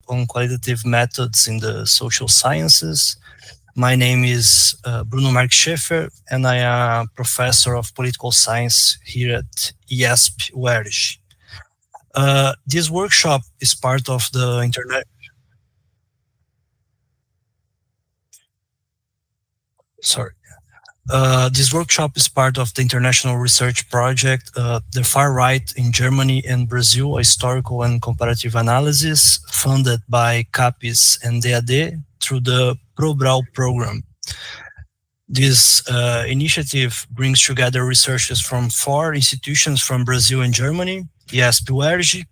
on qualitative methods in the social sciences. My name is Bruno Marques Schaefer, and I am a professor of political science here at IESP UERJ. This workshop is part of the internet. This workshop is part of the international research project, The Far Right in Germany and Brazil, a historical and comparative analysis, funded by CAPES and DAD through the ProBrau program. This initiative brings together researchers from 4 institutions from Brazil and Germany, IESP UERJ,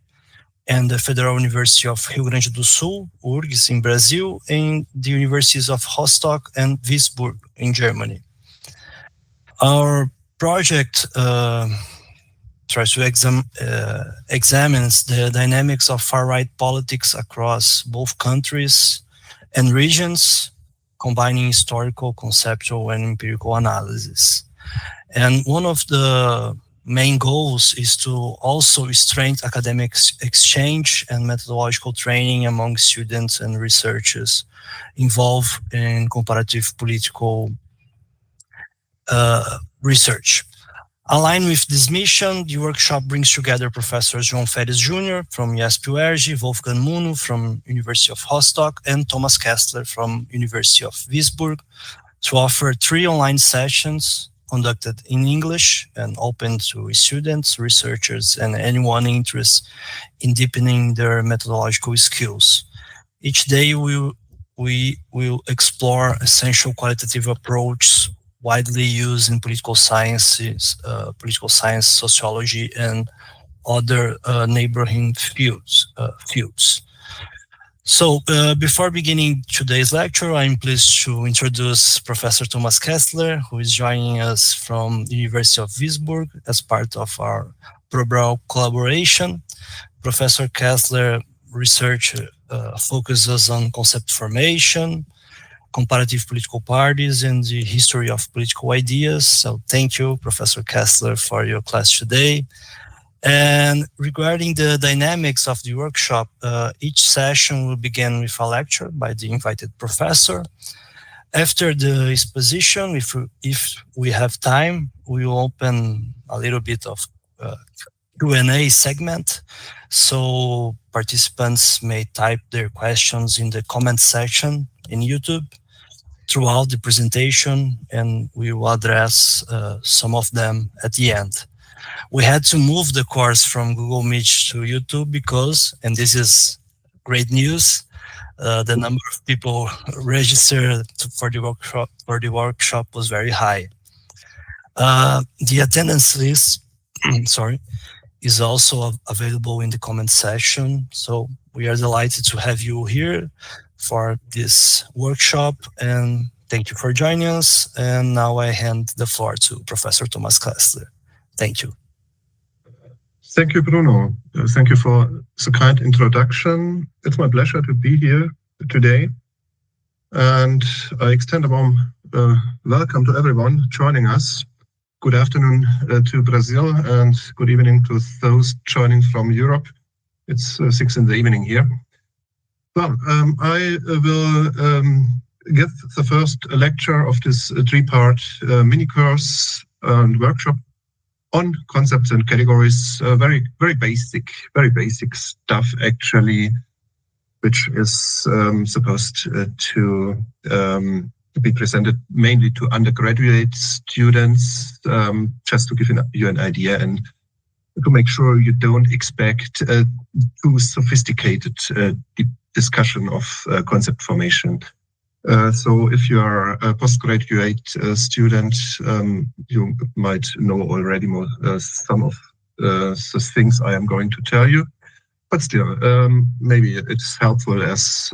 and the Federal University of Rio Grande do Sul, URGS in Brazil, and the universities of Rostock and Würzburg in Germany. Our project tries to examines the dynamics of far-right politics across both countries and regions, combining historical, conceptual, and empirical analysis. And one of the main goals is to also strengthen academic exchange and methodological training among students and researchers involved in comparative political research. Aligned with this mission, the workshop brings together Professors João Feres Jr. from IESP UERJ, Wolfgang Muno from University of Rostock, and Thomas Kessler from University of Würzburg to offer 3 online sessions conducted in English and open to students, researchers, and anyone interested in deepening their methodological skills. Each day we will explore essential qualitative approaches widely used in political sciences, sociology, and other neighboring fields. So before beginning today's lecture, I'm pleased to introduce Professor Thomas Kessler, who is joining us from the University of Würzburg as part of our ProBrau collaboration. Professor Kessler research focuses on concept formation, comparative political parties, and the history of political ideas. So thank you, Professor Kessler, for your class today. And regarding the dynamics of the workshop, each session will begin with a lecture by the invited professor. After the exposition, if we have time, we will open a little bit of Q&A segment, so participants may type their questions in the comment section in YouTube throughout the presentation, and we will address some of them at the end. We had to move the course from Google Meet to YouTube because, and this is great news, the number of people registered for the workshop was very high. The attendance list, is also available in the comment section. So we are delighted to have you here for this workshop, and thank you for joining us. And now I hand the floor to Professor Thomas Kessler. Thank you. Thank you, Bruno. Thank you for the kind introduction. It's my pleasure to be here today. And I extend a warm welcome to everyone joining us. Good afternoon to Brazil, and good evening to those joining from Europe. It's 6 in the evening here. Well, I will give the first lecture of this 3-part mini course and workshop on concepts and categories. Very basic stuff actually, which is supposed to be presented mainly to undergraduate students, just to give you an idea and to make sure you don't expect too sophisticated discussion of concept formation. So if you are a postgraduate student, you might know already some of the things I am going to tell you, but still, maybe it's helpful as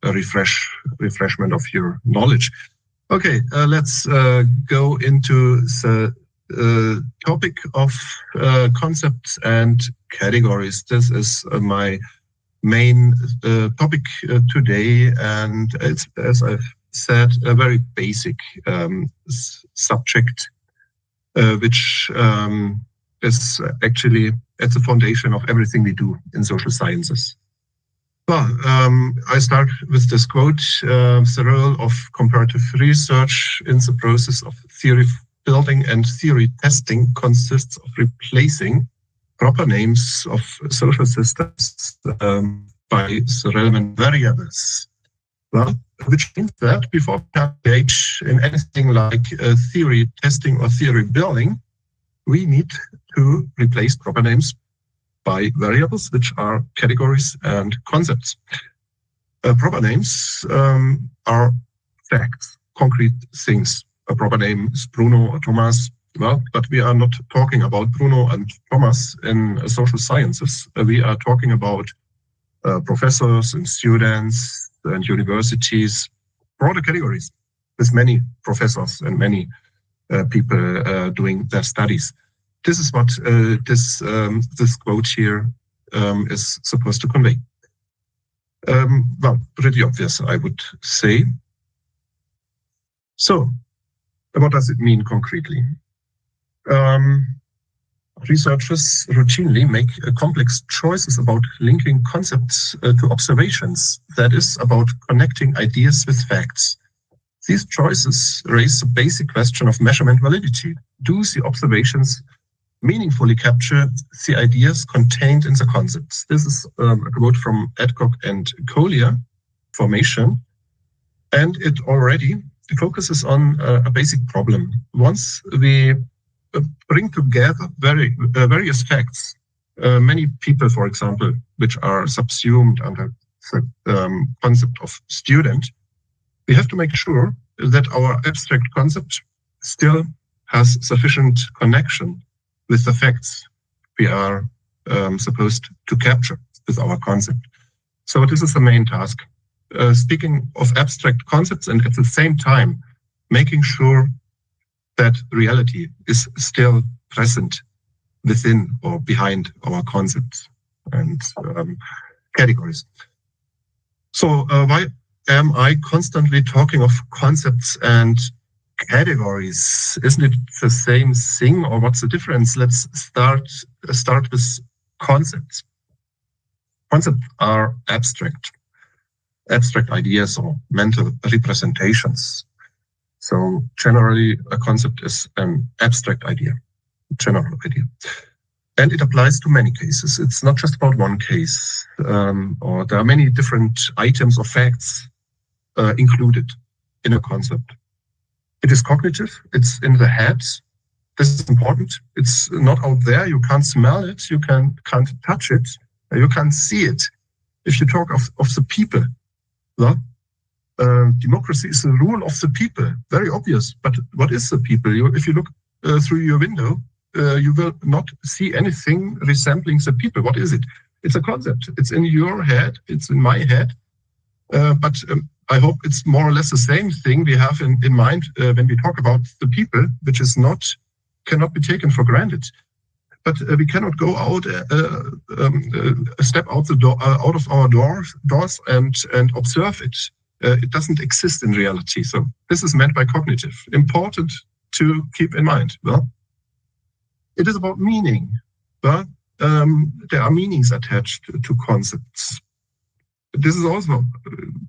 a refreshment of your knowledge. Okay, let's go into the topic of concepts and categories. This is my main topic today, and it's, as I've said, a very basic subject, which is actually at the foundation of everything we do in social sciences. Well, I start with this quote, the role of comparative research in the process of theory building and theory testing consists of replacing proper names of social systems by the relevant variables. Well, which means that before we can engage in anything like theory testing or theory building, we need to replace proper names by variables, which are categories and concepts. Proper names are facts, concrete things. A proper name is Bruno or Thomas. Well, but we are not talking about Bruno and Thomas in social sciences. We are talking about professors and students and universities, broader categories, with many professors and many people doing their studies. This is what this quote here is supposed to convey. Well, pretty obvious, I would say. So, what does it mean concretely? Researchers routinely make complex choices about linking concepts to observations, that is, about connecting ideas with facts. These choices raise the basic question of measurement validity. Do the observations meaningfully capture the ideas contained in the concepts? This is a quote from Adcock and Collier, Formation, and it already focuses on a basic problem. Once we bring together various facts, many people, for example, which are subsumed under the concept of student, we have to make sure that our abstract concept still has sufficient connection with the facts we are supposed to capture with our concept. So this is the main task. Speaking of abstract concepts and at the same time making sure that reality is still present within or behind our concepts and categories. So why am I constantly talking of concepts and categories? Isn't it the same thing, or what's the difference? Let's start with concepts. Concepts are abstract ideas or mental representations. So generally, a concept is an abstract idea, general idea. And it applies to many cases. It's not just about one case, or there are many different items or facts included in a concept. It is cognitive, it's in the head. This is important. It's not out there, you can't smell it, you can't touch it, you can't see it. If you talk of the people, well, democracy is the rule of the people, very obvious. But what is the people? If you look through your window, you will not see anything resembling the people. What is it? It's a concept. It's in your head. It's in my head. But I hope it's more or less the same thing we have in mind when we talk about the people, which is cannot be taken for granted. But we cannot go out, step out the door, out of our doors, and observe it. It doesn't exist in reality. So this is meant by cognitive. Important to keep in mind. Well, it is about meaning. Well, there are meanings attached to concepts. This is also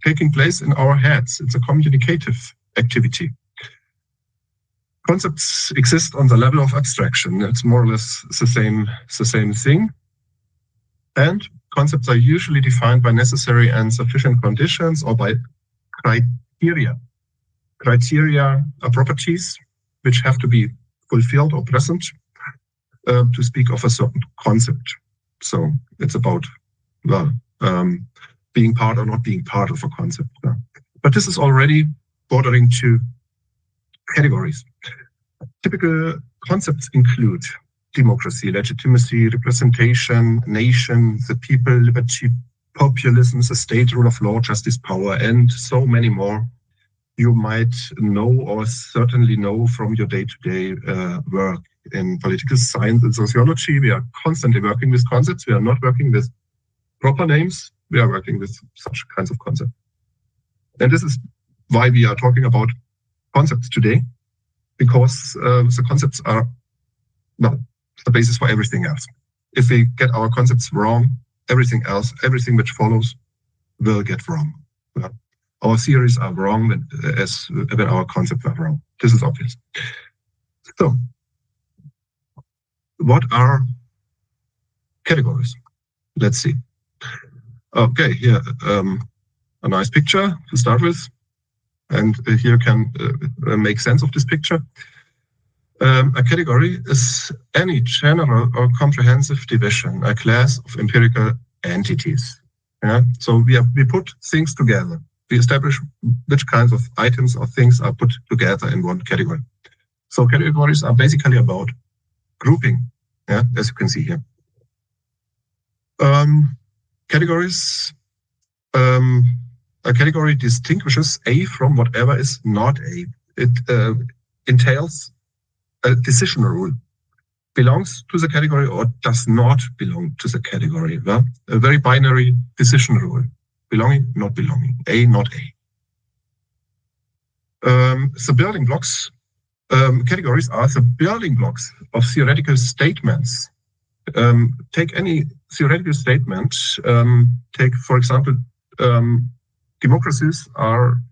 taking place in our heads. It's a communicative activity. Concepts exist on the level of abstraction. It's more or less the same thing. And concepts are usually defined by necessary and sufficient conditions or by criteria. Criteria are properties which have to be fulfilled or present to speak of a certain concept. So it's about, well, being part or not being part of a concept. But this is already bordering to categories. Typical concepts include democracy, legitimacy, representation, nation, the people, liberty, populism, the state, rule of law, justice, power, and so many more you might know or certainly know from your day-to-day work in political science and sociology. We are constantly working with concepts. We are not working with proper names. We are working with such kinds of concepts. And this is why we are talking about concepts today, because the concepts are, well, the basis for everything else. If we get our concepts wrong, everything else, everything which follows, will get wrong. Our theories are wrong when our concepts are wrong. This is obvious. So, what are categories? Let's see. Okay, here a nice picture to start with, and here can make sense of this picture. A category is any general or comprehensive division, a class of empirical entities. Yeah? So we put things together. We establish which kinds of items or things are put together in one category. So categories are basically about grouping, yeah, as you can see here. Categories, a category distinguishes A from whatever is not A. It entails a decision rule. Belongs to the category or does not belong to the category. Yeah? A very binary decision rule. Belonging, not belonging. A, not A. The building blocks, categories are the building blocks of theoretical statements. Take any theoretical statement. Take, for example, democracies are,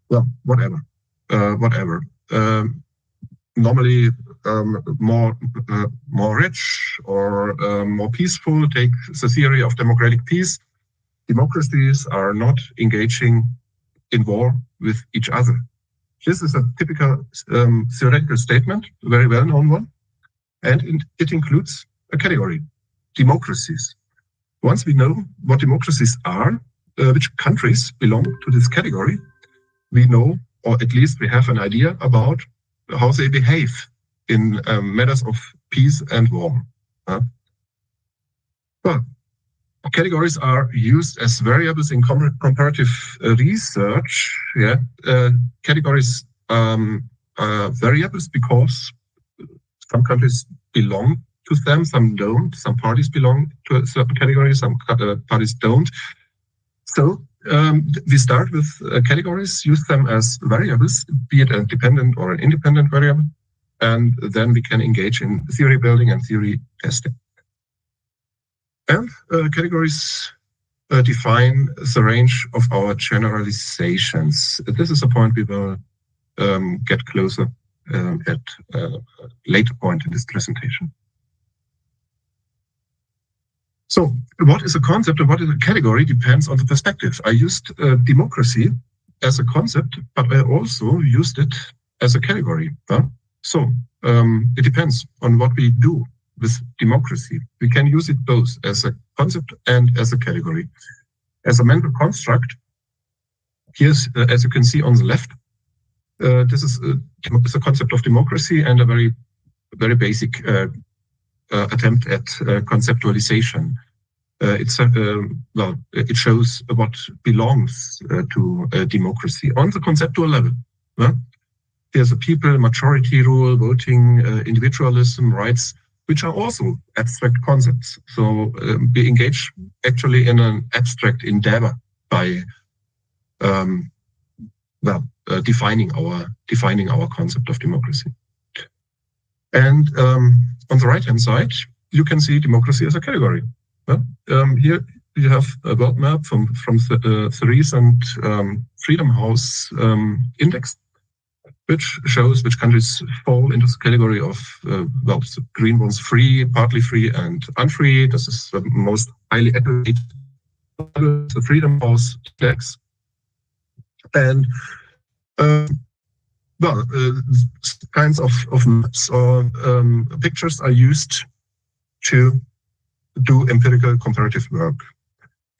well, whatever. Normally more rich or more peaceful. Take the theory of democratic peace. Democracies are not engaging in war with each other. This is a typical theoretical statement, a very well-known one, and it includes a category, democracies. Once we know what democracies are, which countries belong to this category, we know, or at least we have an idea about how they behave in matters of peace and war. Well, categories are used as variables in comparative research. Yeah, categories are variables because some countries belong to them, some don't. Some parties belong to a certain category, some parties don't. So we start with categories, use them as variables, be it a dependent or an independent variable, and then we can engage in theory building and theory testing. And categories define the range of our generalizations. This is a point we will get closer at a later point in this presentation. So what is a concept and what is a category depends on the perspective. I used democracy as a concept, but I also used it as a category. So it depends on what we do with democracy. We can use it both as a concept and as a category. As a mental construct, here's, as you can see on the left, this is a concept of democracy and a very, very basic attempt at conceptualization. It shows what belongs to democracy on the conceptual level. There's a people majority rule, voting, individualism, rights, which are also abstract concepts. So we engage actually in an abstract endeavor by defining our concept of democracy. And on the right-hand side, you can see democracy as a category. Here you have a world map from the recent Freedom House index, which shows which countries fall into the category of, the green ones free, partly free, and unfree. This is the most highly accurate, the Freedom House index. And kinds of maps or pictures are used to do empirical comparative work.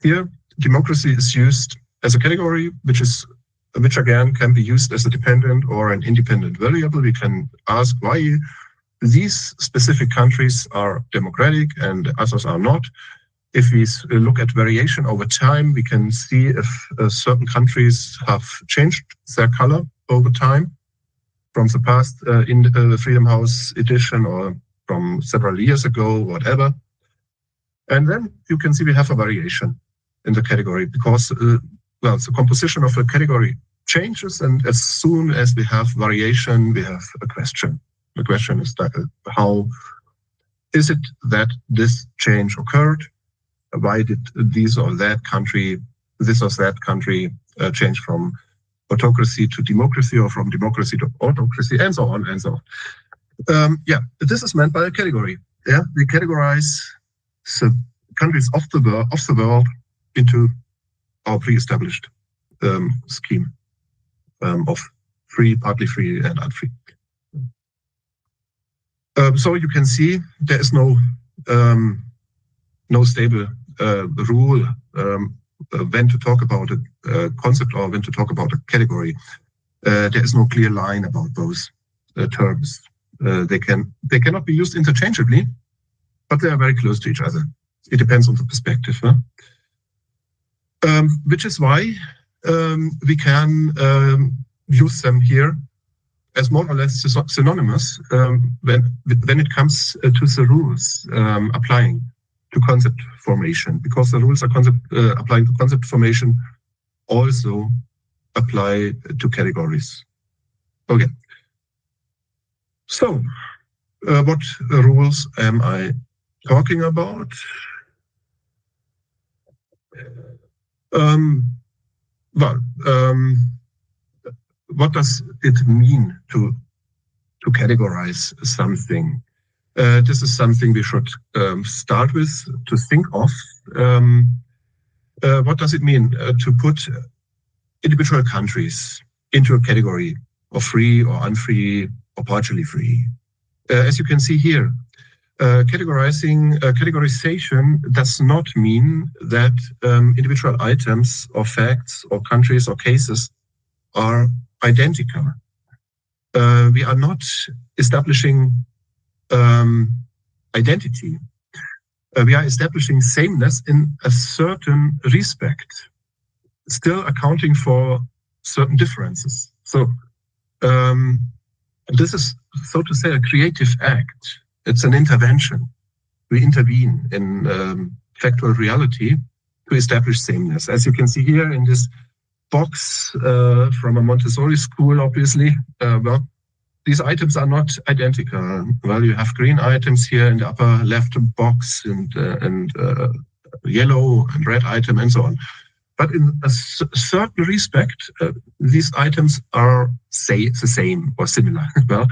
Here, democracy is used as a category, which again can be used as a dependent or an independent variable. We can ask why these specific countries are democratic and others are not. If we look at variation over time, we can see if certain countries have changed their color over time from the past in the Freedom House edition or from several years ago, whatever. And then you can see we have a variation in the category because the composition of the category changes, and as soon as we have variation, we have a question. The question is that how is it that this change occurred? Why did this or that country this or that country changed from autocracy to democracy or from democracy to autocracy, and so on and so on. This is meant by a category. Yeah, we categorize the countries of the world into our pre-established scheme of free, partly free, and unfree. So you can see there is no stable rule when to talk about a concept or when to talk about a category. There is no clear line about those terms. They cannot be used interchangeably, but they are very close to each other. It depends on the perspective, huh? Which is why we can use them here as more or less synonymous when it comes to the rules applying to concept formation, because the rules are applying to concept formation also apply to categories. Okay. So, what rules am I talking about? What does it mean to categorize something? This is something we should start with, to think of. What does it mean to put individual countries into a category of free or unfree or partially free? As you can see here, categorization does not mean that individual items or facts or countries or cases are identical. We are not establishing identity. We are establishing sameness in a certain respect, still accounting for certain differences. So this is, so to say, a creative act. It's an intervention. We intervene in factual reality to establish sameness. As you can see here in this box from a Montessori school, obviously, these items are not identical. Well, you have green items here in the upper left box and yellow and red item and so on. But in a certain respect, these items are the same or similar. Well,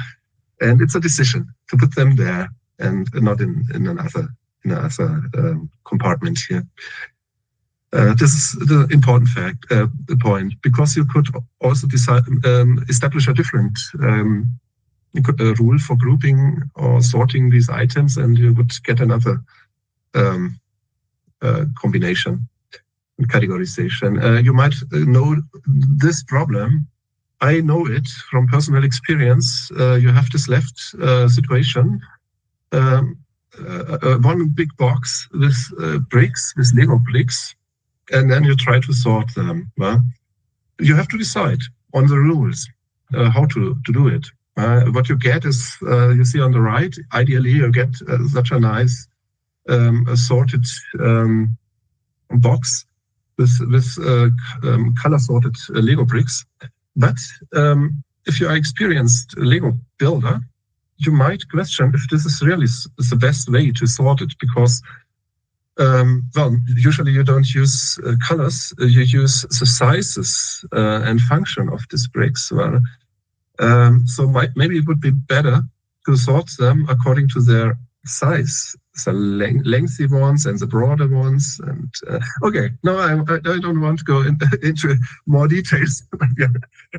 and it's a decision to put them there and not in another compartment here. This is the important fact, the point, because you could also decide establish a different rule for grouping or sorting these items, and you would get another combination and categorization. You might know this problem. I know it from personal experience. You have this left situation, one big box with bricks, with Lego bricks, and then you try to sort them. Well, you have to decide on the rules how to do it. What you get is, you see on the right, ideally you get such a nice sorted box with color-sorted Lego bricks. But if you are experienced Lego builder, you might question if this is really the best way to sort it, because well, usually you don't use colors, you use the sizes and function of these bricks. Well, so maybe it would be better to sort them according to their size, the lengthy ones and the broader ones. And okay, no, I don't want to go into more details.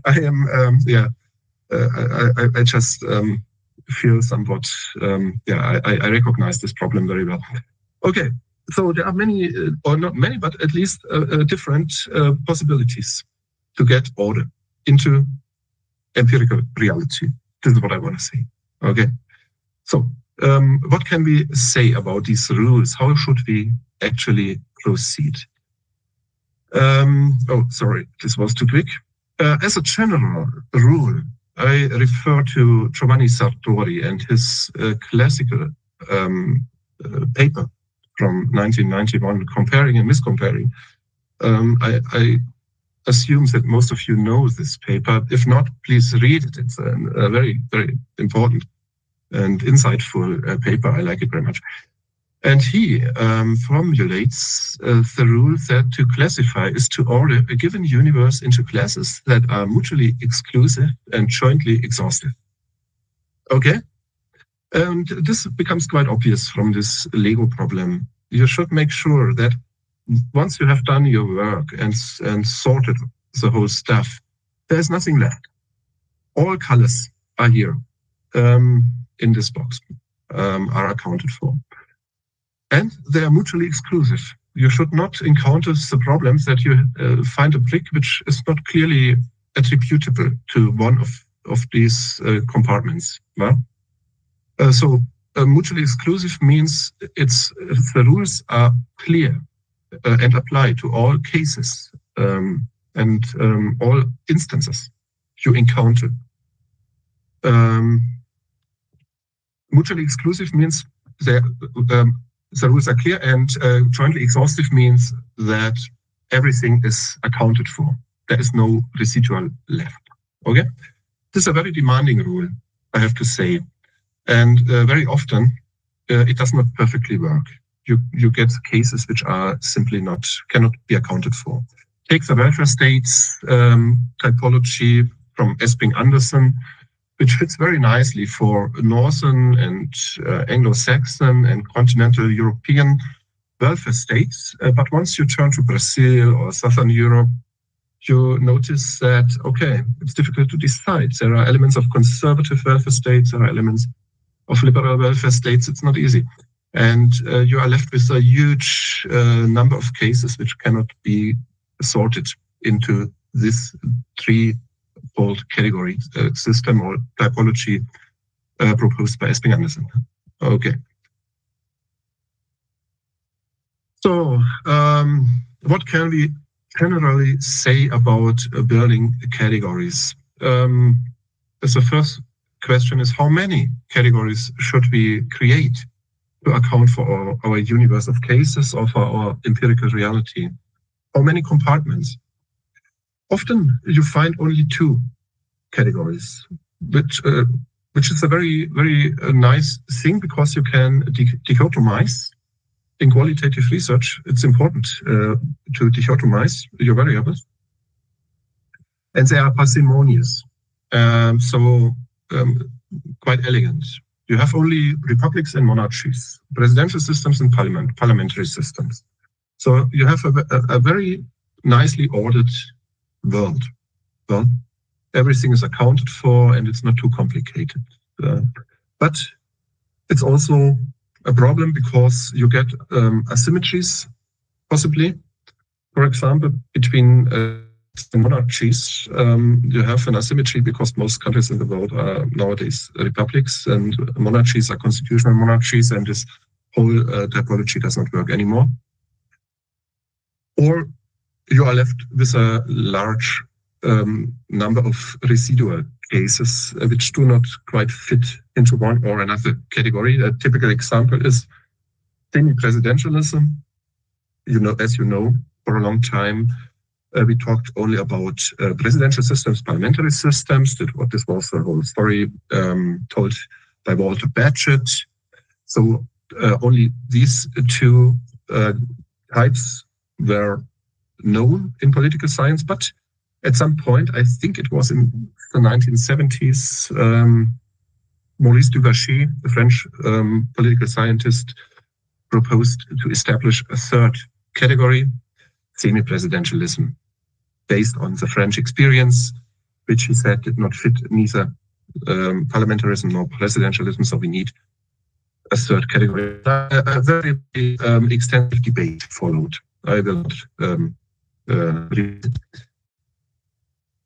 I am, I just feel somewhat, I recognize this problem very well. Okay, so there are many, or not many, but at least different possibilities to get order into empirical reality. This is what I want to say. Okay, so what can we say about these rules? How should we actually proceed? Oh, sorry, this was too quick. As a general rule, I refer to Giovanni Sartori and his classical paper from 1991, Comparing and Miscomparing. I assume that most of you know this paper. If not, please read it. It's a very, very important and insightful paper. I like it very much. And he formulates the rule that to classify is to order a given universe into classes that are mutually exclusive and jointly exhaustive. Okay? And this becomes quite obvious from this Lego problem. You should make sure that once you have done your work and sorted the whole stuff, there's nothing left. All colors are here in this box, are accounted for. And they are mutually exclusive. You should not encounter the problems that you find a brick which is not clearly attributable to one of these compartments. Well? So mutually exclusive means the rules are clear and apply to all cases and all instances you encounter. Mutually exclusive means the rules are clear, and jointly exhaustive means that everything is accounted for. There is no residual left. Okay? This is a very demanding rule, I have to say. And very often, it does not perfectly work. You get cases which are simply cannot be accounted for. Take the welfare states typology from Esping-Andersen, which fits very nicely for Northern and Anglo-Saxon and continental European welfare states. But once you turn to Brazil or Southern Europe, you notice that, okay, it's difficult to decide. There are elements of conservative welfare states, there are elements of liberal welfare states. It's not easy. And you are left with a huge number of cases which cannot be sorted into this threefold category system or typology proposed by Esping-Andersen. Okay. So what can we generally say about building categories? The first question is, how many categories should we create to account for our universe of cases or for our empirical reality? How many compartments? Often you find only two categories, which is a very, very nice thing, because you can dichotomize. In qualitative research, it's important to dichotomize your variables. And they are parsimonious, quite elegant. You have only republics and monarchies, presidential systems and parliamentary systems. So you have a very nicely ordered world. Well, everything is accounted for and it's not too complicated. But it's also a problem because you get asymmetries, possibly. For example, between monarchies, you have an asymmetry because most countries in the world are nowadays republics, and monarchies are constitutional monarchies, and this whole typology does not work anymore. Or you are left with a large number of residual cases which do not quite fit into one or another category. A typical example is semi-presidentialism. As you know, for a long time, we talked only about presidential systems, parliamentary systems. This was the whole story told by Walter Bagehot. So only these two types were known in political science, but at some point, I think it was in the 1970s, Maurice Duverger, the French political scientist, proposed to establish a third category, semi-presidentialism, based on the French experience, which he said did not fit neither parliamentarism nor presidentialism, so we need a third category. A very extensive debate followed. I will not read it.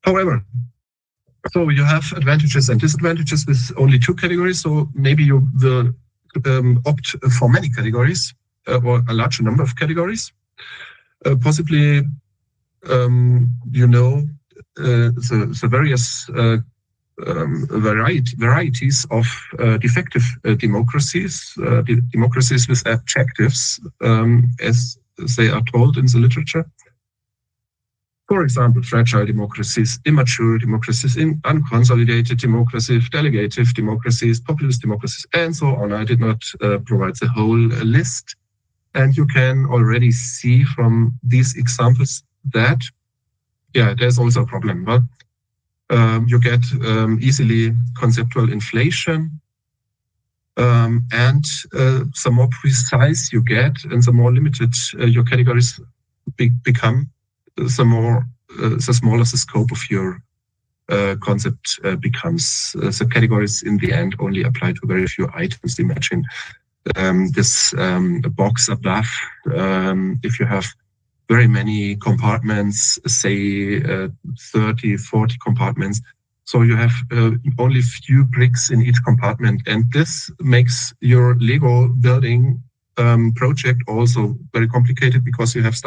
However, so you have advantages and disadvantages with only two categories, so maybe you will opt for many categories or a larger number of categories. Possibly, the various varieties of defective democracies, democracies with adjectives, as they are told in the literature. For example, fragile democracies, immature democracies, unconsolidated democracies, delegative democracies, populist democracies, and so on. I did not provide the whole list. And you can already see from these examples that, yeah, there's also a problem. Well, you get easily conceptual inflation, and the more precise you get and the more limited your categories become, the smaller the scope of your concept becomes. The categories in the end only apply to very few items. Imagine this box above. If you have very many compartments, say 30, 40 compartments, so you have only few bricks in each compartment, and this makes your Lego building project also very complicated, because you have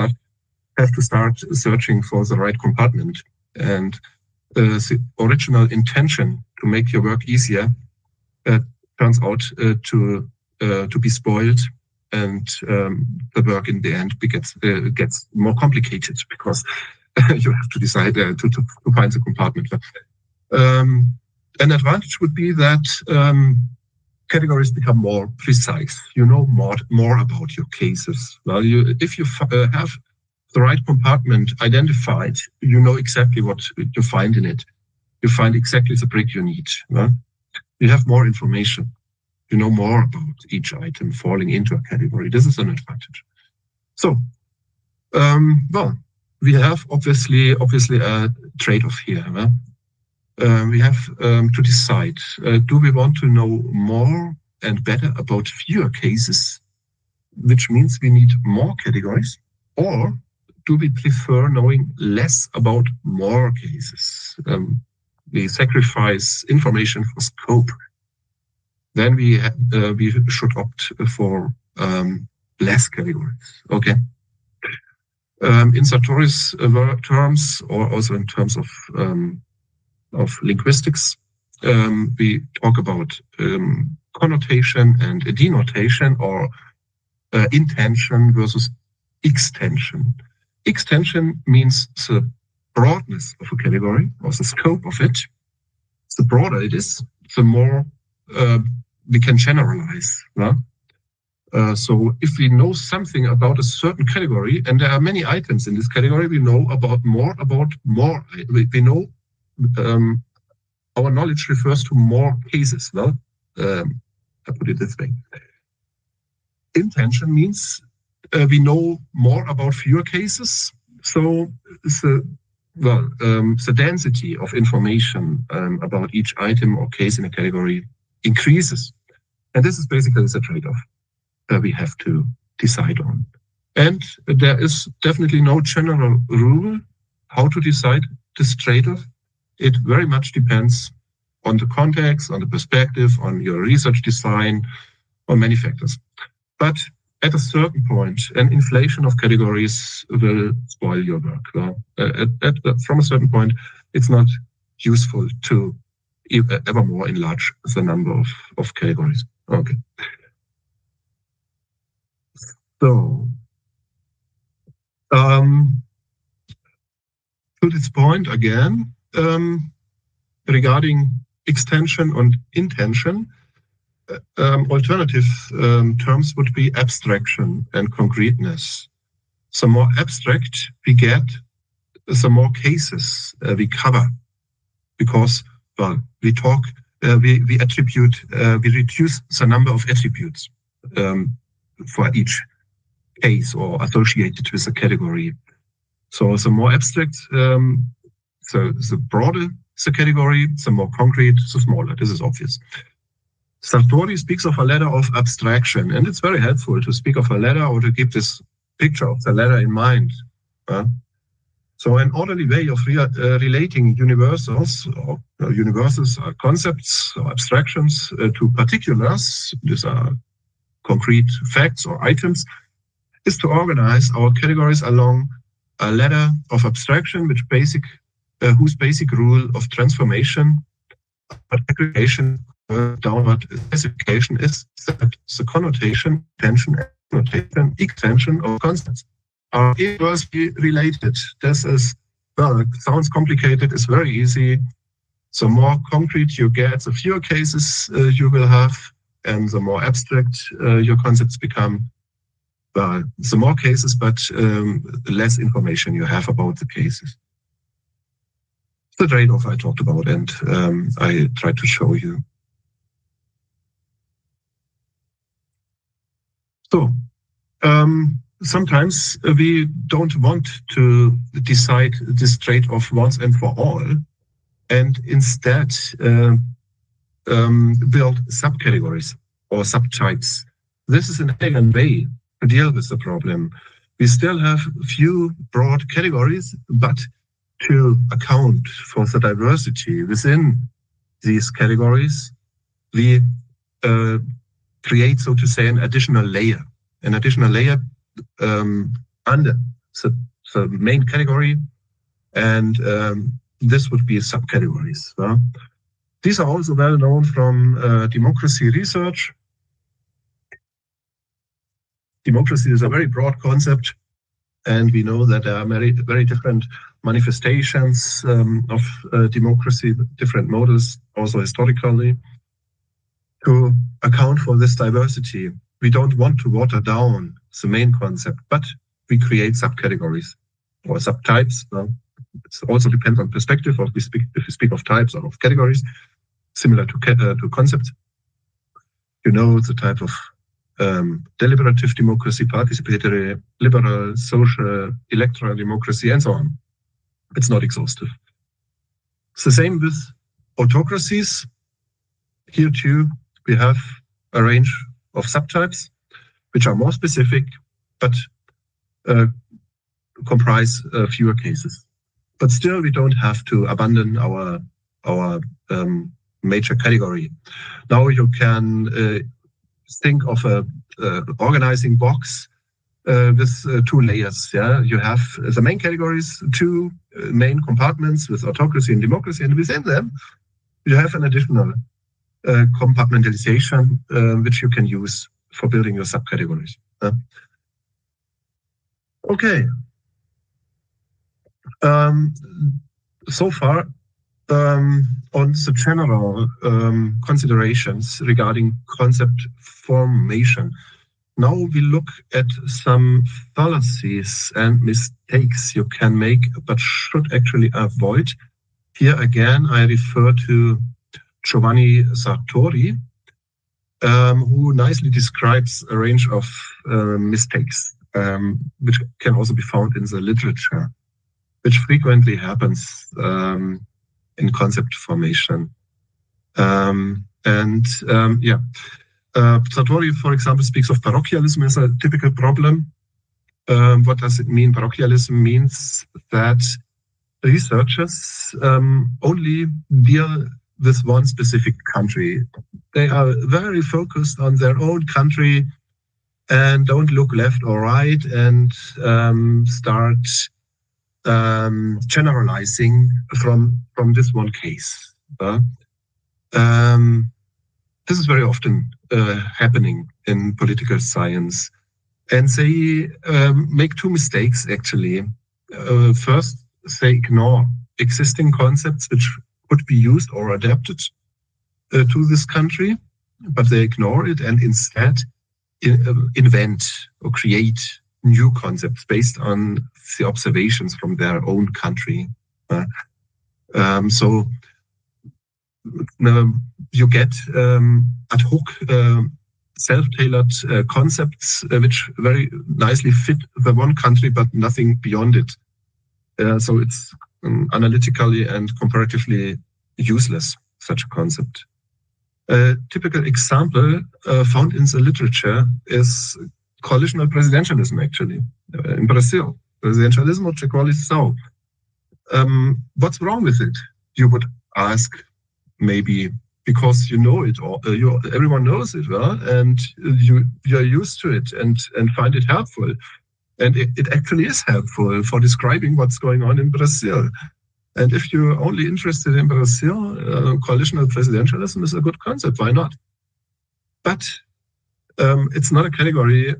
to start searching for the right compartment. And the original intention to make your work easier turns out to be spoiled, and the work in the end gets more complicated, because you have to decide to find the compartment. An advantage would be that categories become more precise. You know more about your cases. Well, if you have the right compartment identified, you know exactly what you find in it. You find exactly the brick you need. Well, you have more information. You know more about each item falling into a category. This is an advantage. So, well, we have obviously a trade-off here. Well, we have to decide, do we want to know more and better about fewer cases, which means we need more categories, or do we prefer knowing less about more cases? We sacrifice information for scope. Then we should opt for less categories. Okay. In Sartori's terms, or also in terms of linguistics, we talk about connotation and denotation, or intension versus extension. Extension means the broadness of a category, or the scope of it. The broader it is, the more we can generalize. Yeah? So if we know something about a certain category, and there are many items in this category, we know more. We know our knowledge refers to more cases. Well, I put it this way. Intension means we know more about fewer cases. So the density of information about each item or case in a category increases. And this is basically the trade-off that we have to decide on. And there is definitely no general rule how to decide this trade-off. It very much depends on the context, on the perspective, on your research design, on many factors. But at a certain point, an inflation of categories will spoil your work. From a certain point, it's not useful to ever more enlarge the number of categories. Okay. So, to this point again, regarding extension and intention, alternative terms would be abstraction and concreteness. The more abstract we get, the more cases we cover, because, well, we attribute, we reduce the number of attributes for each case or associated with a category. So the more abstract, the broader the category, the more concrete, the smaller. This is obvious. Sartori speaks of a ladder of abstraction, and it's very helpful to speak of a ladder or to keep this picture of the ladder in mind. So an orderly way of relating universals or concepts or abstractions to particulars, these are concrete facts or items, is to organize our categories along a ladder of abstraction, whose basic rule of transformation, but aggregation, downward specification is that the connotation, tension, annotation, extension of concepts are inversely related. This is well, it sounds complicated. It's very easy. The more concrete you get, the fewer cases you will have, and the more abstract your concepts become. Well, the more cases, but the less information you have about the cases. The trade-off I talked about, and I tried to show you. So, sometimes we don't want to decide this trade-off once and for all, and instead build subcategories or subtypes. This is an elegant way to deal with the problem. We still have few broad categories, but to account for the diversity within these categories, we create, so to say, an additional layer under the main category, and this would be subcategories. These are also well known from democracy research. Democracy is a very broad concept, and we know that there are very different manifestations of democracy, different models, also historically. To account for this diversity, we don't want to water down the main concept, but we create subcategories or subtypes. It also depends on perspective. If we speak of types or of categories, similar to concepts. You know the type of deliberative democracy, participatory, liberal, social, electoral democracy, and so on. It's not exhaustive. It's the same with autocracies. Here too, we have a range of subtypes, which are more specific, but comprise fewer cases. But still, we don't have to abandon our major category. Now you can think of a organizing box with two layers. Yeah, you have the main categories, two main compartments with autocracy and democracy, and within them you have an additional compartmentalization which you can use for building your subcategories. Okay. So far on the general considerations regarding concept formation. Now we look at some fallacies and mistakes you can make but should actually avoid. Here again, I refer to Giovanni Sartori, who nicely describes a range of mistakes, which can also be found in the literature, which frequently happens in concept formation. Sartori, for example, speaks of parochialism as a typical problem. What does it mean? Parochialism means that researchers only deal with one specific country. They are very focused on their own country and don't look left or right and start generalizing from this one case. This is very often happening in political science, and they make two mistakes actually. First, they ignore existing concepts which could be used or adapted to this country, but they ignore it and instead invent or create new concepts based on the observations from their own country. So you get ad hoc, self-tailored concepts which very nicely fit the one country, but nothing beyond it. So it's analytically and comparatively useless, such a concept. A typical example found in the literature is coalitional presidentialism, actually, in Brazil. Presidencialismo de coalição. What's wrong with it? You would ask, maybe because you know it, or everyone knows it, well, and you're used to it and find it helpful. And it actually is helpful for describing what's going on in Brazil. And if you're only interested in Brazil, coalitional presidentialism is a good concept. Why not? But it's not a category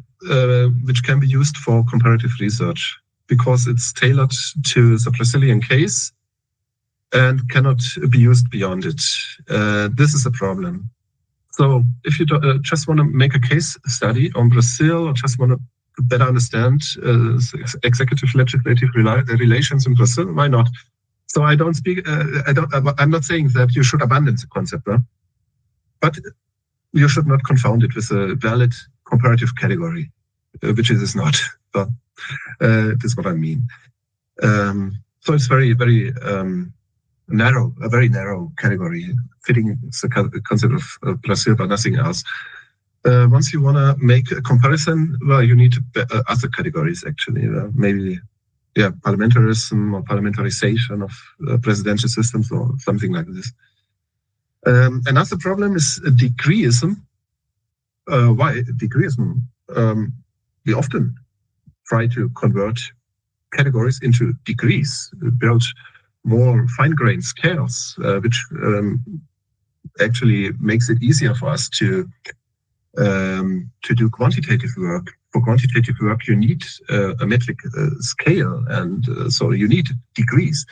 which can be used for comparative research. because it's tailored to the Brazilian case and cannot be used beyond it. This is a problem. So if you just want to make a case study on Brazil, or just want to better understand executive-legislative relations in Brazil, why not? So I don't speak. I'm not saying that you should abandon the concept, but you should not confound it with a valid comparative category, which it is not. So, this is what I mean. So it's very, very narrow, a very narrow category, fitting the concept of Brazil, but nothing else. Once you want to make a comparison, well, you need other categories actually. Maybe, yeah, parliamentarism or parliamentarization of presidential systems or something like this. Another problem is degreeism. Why degreeism? We often try to convert categories into degrees, build more fine-grained scales, which actually makes it easier for us to do quantitative work. For quantitative work, you need a metric scale, and so you need degrees.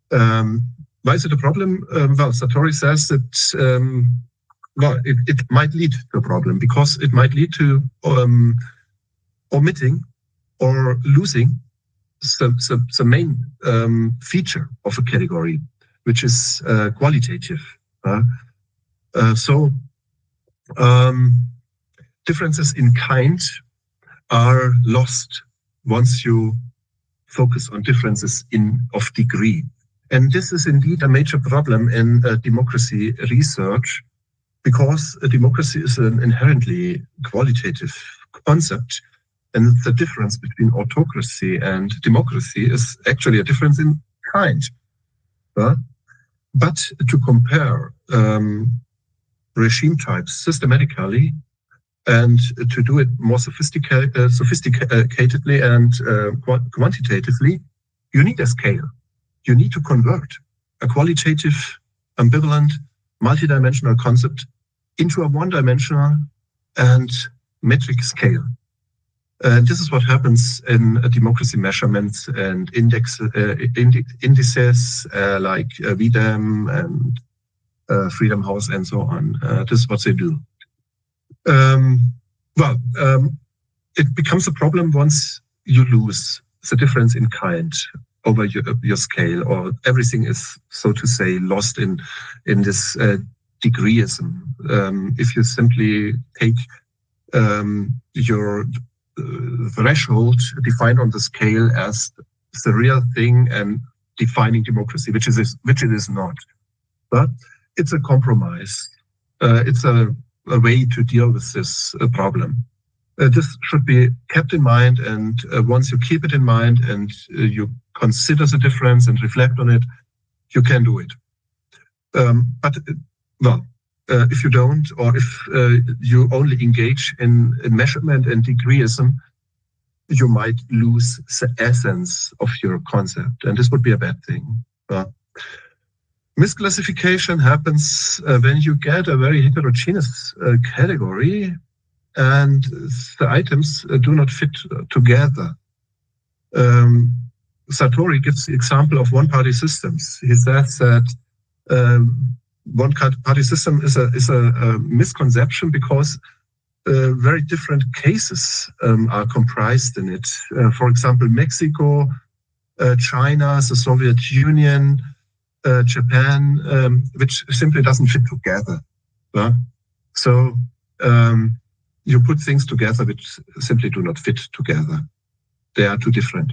Why is it a problem? Well, Sartori says that well, it might lead to a problem because it might lead to omitting or losing the main feature of a category, which is qualitative. So differences in kind are lost once you focus on differences of degree. And this is indeed a major problem in democracy research, because democracy is an inherently qualitative concept. And the difference between autocracy and democracy is actually a difference in kind. But to compare regime types systematically and to do it more sophisticatedly and quantitatively, you need a scale. You need to convert a qualitative, ambivalent, multidimensional concept into a one-dimensional and metric scale. This is what happens in democracy measurements and indices like VDEM and Freedom House and so on. This is what they do. It becomes a problem once you lose the difference in kind over your scale, or everything is, so to say, lost in this degreeism. If you simply take your threshold defined on the scale as the real thing and defining democracy, which it is not. But it's a compromise. It's a way to deal with this problem. This should be kept in mind, and once you keep it in mind and you consider the difference and reflect on it, you can do it. If you don't, or if you only engage in measurement and degreeism, you might lose the essence of your concept, and this would be a bad thing. Misclassification happens when you get a very heterogeneous category and the items do not fit together. Sartori gives the example of one-party systems. He says that one-party system is a misconception because very different cases are comprised in it. For example, Mexico, China, the Soviet Union, Japan, which simply doesn't fit together. So you put things together which simply do not fit together. They are too different.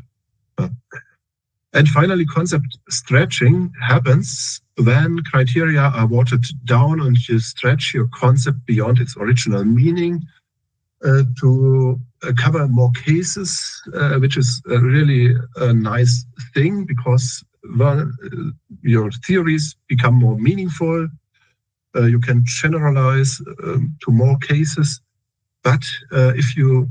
And finally, concept stretching happens when criteria are watered down and you stretch your concept beyond its original meaning to cover more cases, which is really a nice thing because your theories become more meaningful. You can generalize to more cases. But if you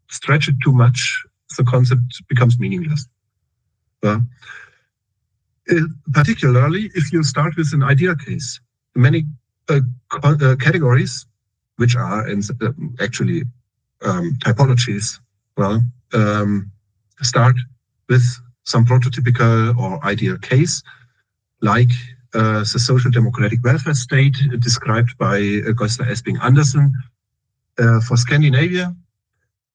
stretch it too much, the concept becomes meaningless. Particularly if you start with an ideal case. Many categories, which are actually typologies, start with some prototypical or ideal case, like the social democratic welfare state described by Gösta Esping-Andersen for Scandinavia.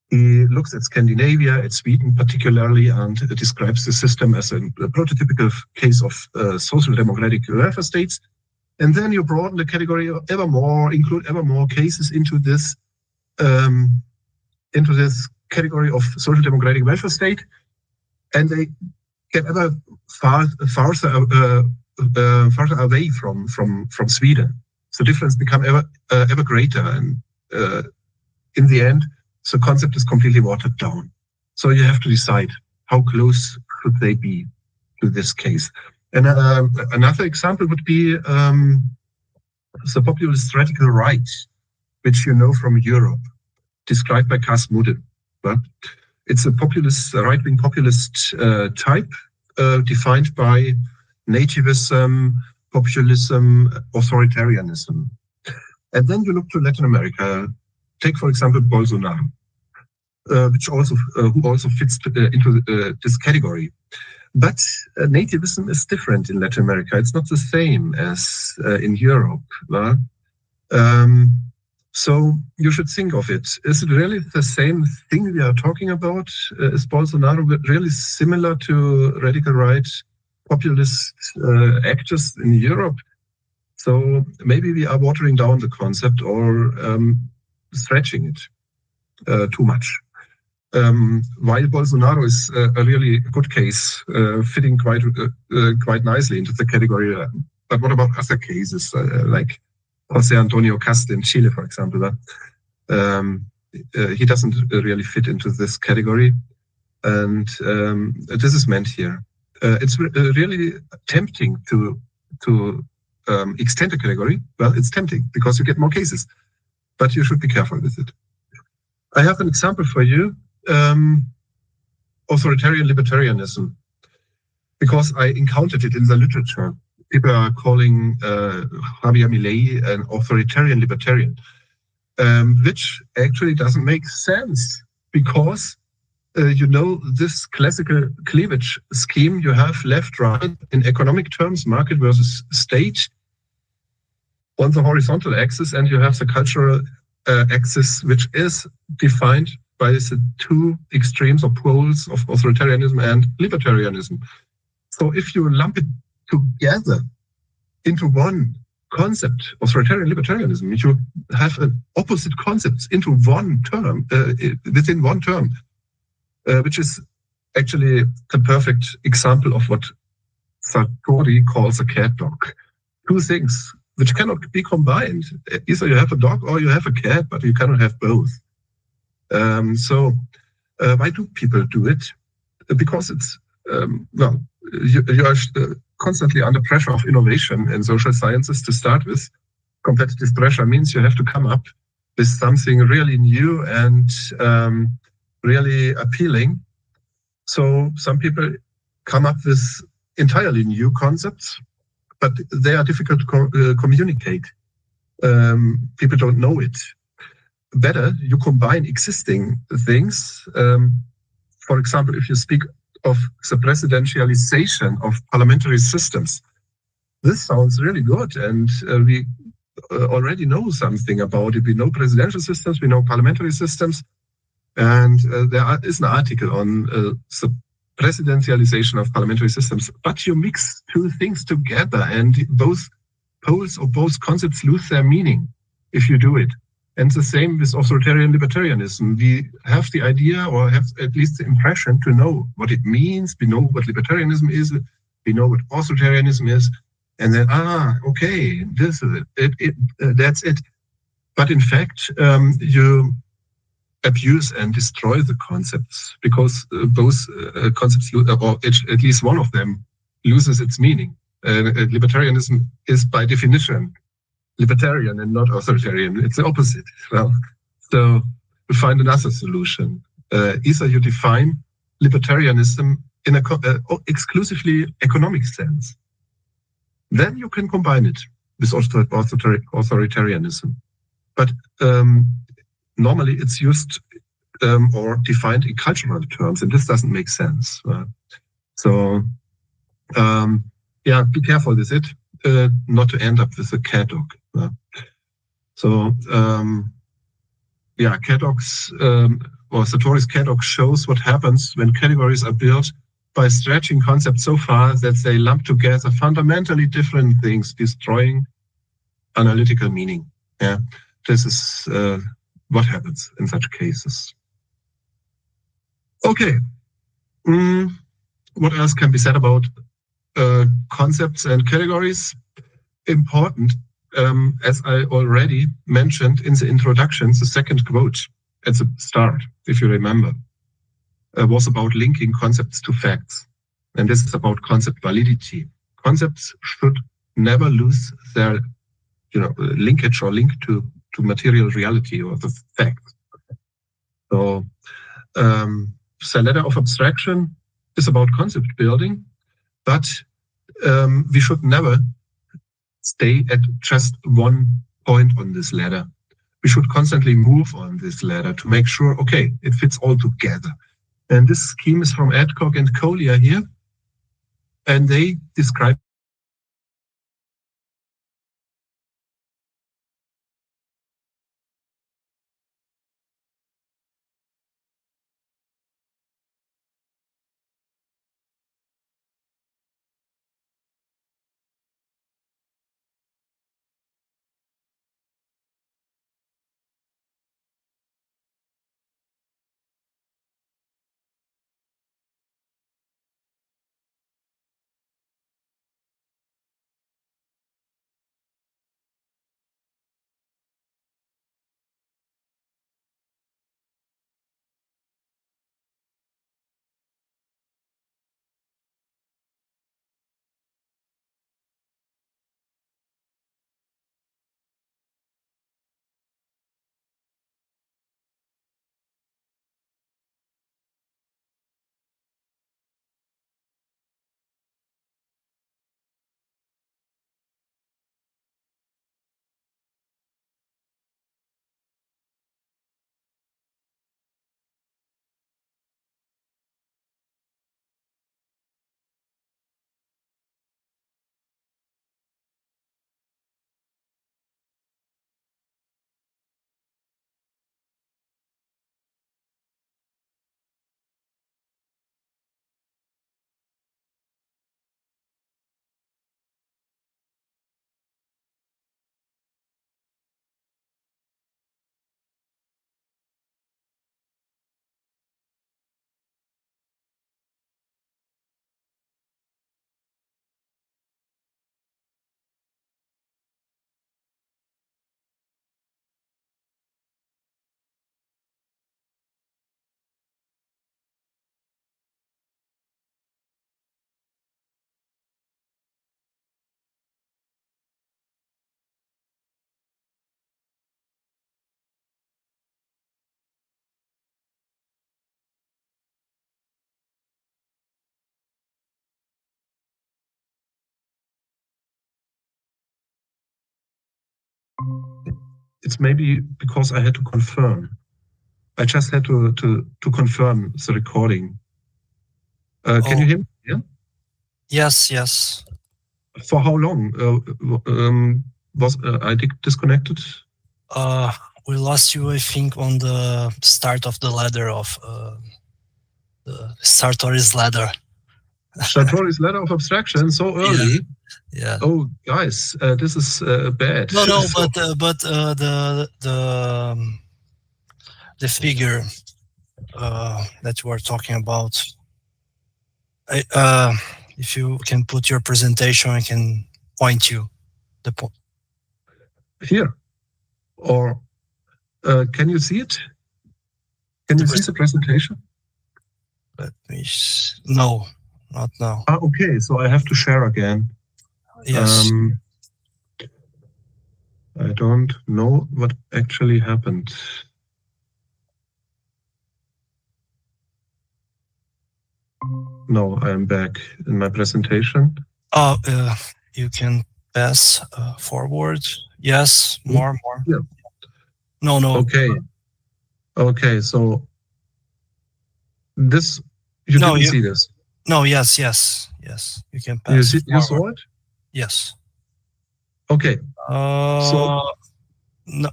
He looks at Scandinavia, at Sweden particularly, and describes the system as a prototypical case of social democratic welfare states. And then you broaden the category ever more, include ever more cases into this category of social democratic welfare state, and they get ever farther away from Sweden. So difference become ever greater, and in the end, the concept is completely watered down. So you have to decide how close should they be to this case. And another example would be the populist radical right, which you know from Europe, described by Cas Mudde. But it's a populist, right-wing populist type, defined by nativism, populism, authoritarianism. And then you look to Latin America. Take, for example, Bolsonaro, who also fits into this category. But nativism is different in Latin America. It's not the same as in Europe. So you should think of it. Is it really the same thing we are talking about? Is Bolsonaro really similar to radical right populist actors in Europe? So maybe we are watering down the concept or stretching it too much. While Bolsonaro is a really good case, fitting quite nicely into the category. But what about other cases like José Antonio Cast in Chile, for example? He doesn't really fit into this category, and this is meant here. It's really tempting to extend the category. Well, it's tempting because you get more cases, but you should be careful with it. I have an example for you. Authoritarian libertarianism, because I encountered it in the literature. People are calling Javier Milei an authoritarian libertarian, which actually doesn't make sense because this classical cleavage scheme, you have left, right, in economic terms, market versus state on the horizontal axis, and you have the cultural axis, which is defined by the two extremes or poles of authoritarianism and libertarianism. So if you lump it together into one concept, authoritarian libertarianism, you have an opposite concepts into one term, within one term, which is actually the perfect example of what Sartori calls a cat dog. Two things which cannot be combined. Either you have a dog or you have a cat, but you cannot have both. So why do people do it? Because it's, you are constantly under pressure of innovation in social sciences to start with. Competitive pressure means you have to come up with something really new and really appealing. So some people come up with entirely new concepts, but they are difficult to communicate. People don't know it. Better, you combine existing things. For example, if you speak of the presidentialization of parliamentary systems, this sounds really good, and we already know something about it. We know presidential systems, we know parliamentary systems, and there is an article on the presidentialization of parliamentary systems. But you mix two things together, and both poles or both concepts lose their meaning if you do it. And the same with authoritarian libertarianism. We have the idea, or have at least the impression, to know what it means. We know what libertarianism is. We know what authoritarianism is. And then, okay, this is it. That's it. But in fact, you abuse and destroy the concepts, because both concepts, or at least one of them, loses its meaning. Libertarianism is by definition libertarian and not authoritarian. It's the opposite. Well, so we find another solution. Either you define libertarianism in a exclusively economic sense, then you can combine it with authoritarianism. But normally it's used or defined in cultural terms, and this doesn't make sense. So, yeah, be careful with it, not to end up with a CAD doc. So, yeah, CAD docs, or Satori's CAD doc shows what happens when categories are built by stretching concepts so far that they lump together fundamentally different things, destroying analytical meaning. Yeah, this is what happens in such cases. Okay, what else can be said about concepts and categories? Important, as I already mentioned in the introduction, the second quote at the start, if you remember, was about linking concepts to facts. And this is about concept validity. Concepts should never lose their linkage or link to material reality or the facts. So the ladder of abstraction is about concept building, but we should never stay at just one point on this ladder. We should constantly move on this ladder to make sure, okay, it fits all together. And this scheme is from Adcock and Collier here, and they describe it's maybe because I had to confirm. I just had to confirm the recording. Can you hear me? Yeah? Yes. For how long was I disconnected? We lost you, I think, on the start of the ladder of the Sartori's ladder. Sartori's ladder of abstraction so early. Yeah. Oh, guys, this is bad. No, but the figure that you were talking about. If you can put your presentation, I can point you the point here, or can you see it? Can you see the presentation? Let me. No, not now. Okay, so I have to share again. Yes. I don't know what actually happened. No, I am back in my presentation. You can pass forward. Yes, more. Yeah. No. Okay. So This, you No, didn't see this. No, yes. You can pass. You saw it? Yes. Okay. So no,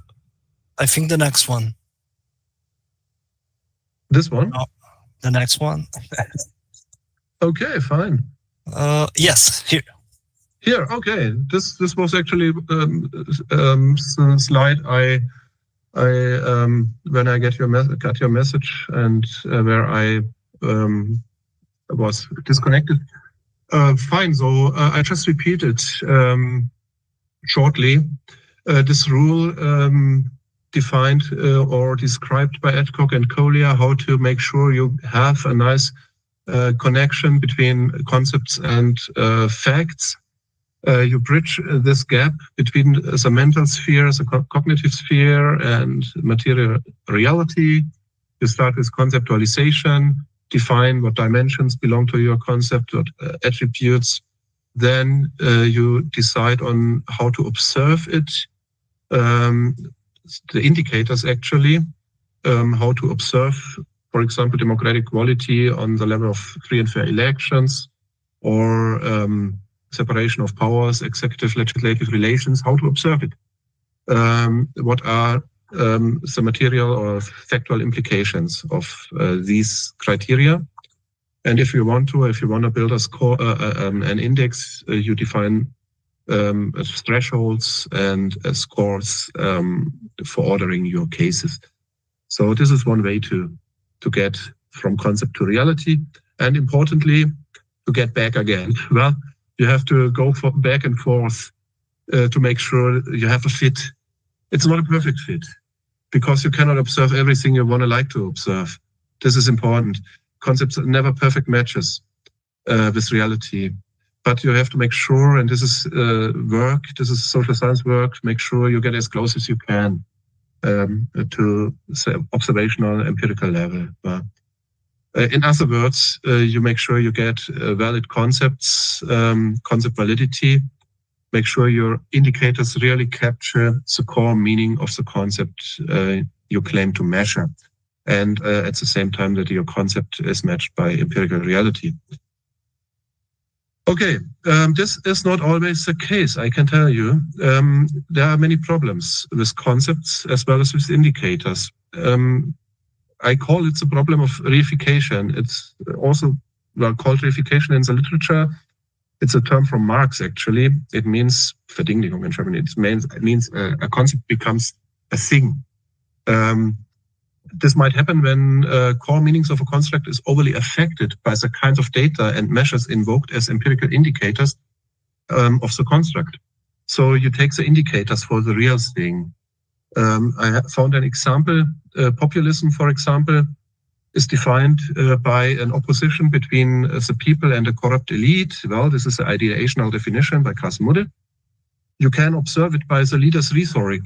I think the next one. This one? No, the next one. Okay, fine. Yes, here. Here, okay. This was actually slide I when I got your message and where I was disconnected. Fine. So I just repeat it shortly. This rule defined or described by Adcock and Collier how to make sure you have a nice connection between concepts and facts. You bridge this gap between the mental sphere, the cognitive sphere, and material reality. You start with conceptualization, define what dimensions belong to your concept, what attributes. Then you decide on how to observe it, the indicators actually, how to observe, for example, democratic quality on the level of free and fair elections, or separation of powers, executive, legislative relations, how to observe it. What are the material or factual implications of these criteria? And if you want to build a score, an index, you define thresholds and scores for ordering your cases. So this is one way to get from concept to reality, and importantly, to get back again. Well, you have to go back and forth to make sure you have a fit. It's not a perfect fit because you cannot observe everything you want to like to observe. This is important. Concepts are never perfect matches with reality, but you have to make sure, and this is work, this is social science work, make sure you get as close as you can to observational empirical level. In other words, you make sure you get valid concepts, concept validity, make sure your indicators really capture the core meaning of the concept you claim to measure, and at the same time that your concept is matched by empirical reality. Okay, this is not always the case, I can tell you. There are many problems with concepts as well as with indicators. I call it the problem of reification. It's also called reification in the literature. It's a term from Marx, actually. It means Verdinglichung in German. It means a concept becomes a thing. This might happen when core meanings of a construct is overly affected by the kinds of data and measures invoked as empirical indicators of the construct. So you take the indicators for the real thing. I found an example. Populism, for example, is defined by an opposition between the people and a corrupt elite. Well, this is the ideational definition by Krasnodar. You can observe it by the leader's rhetoric.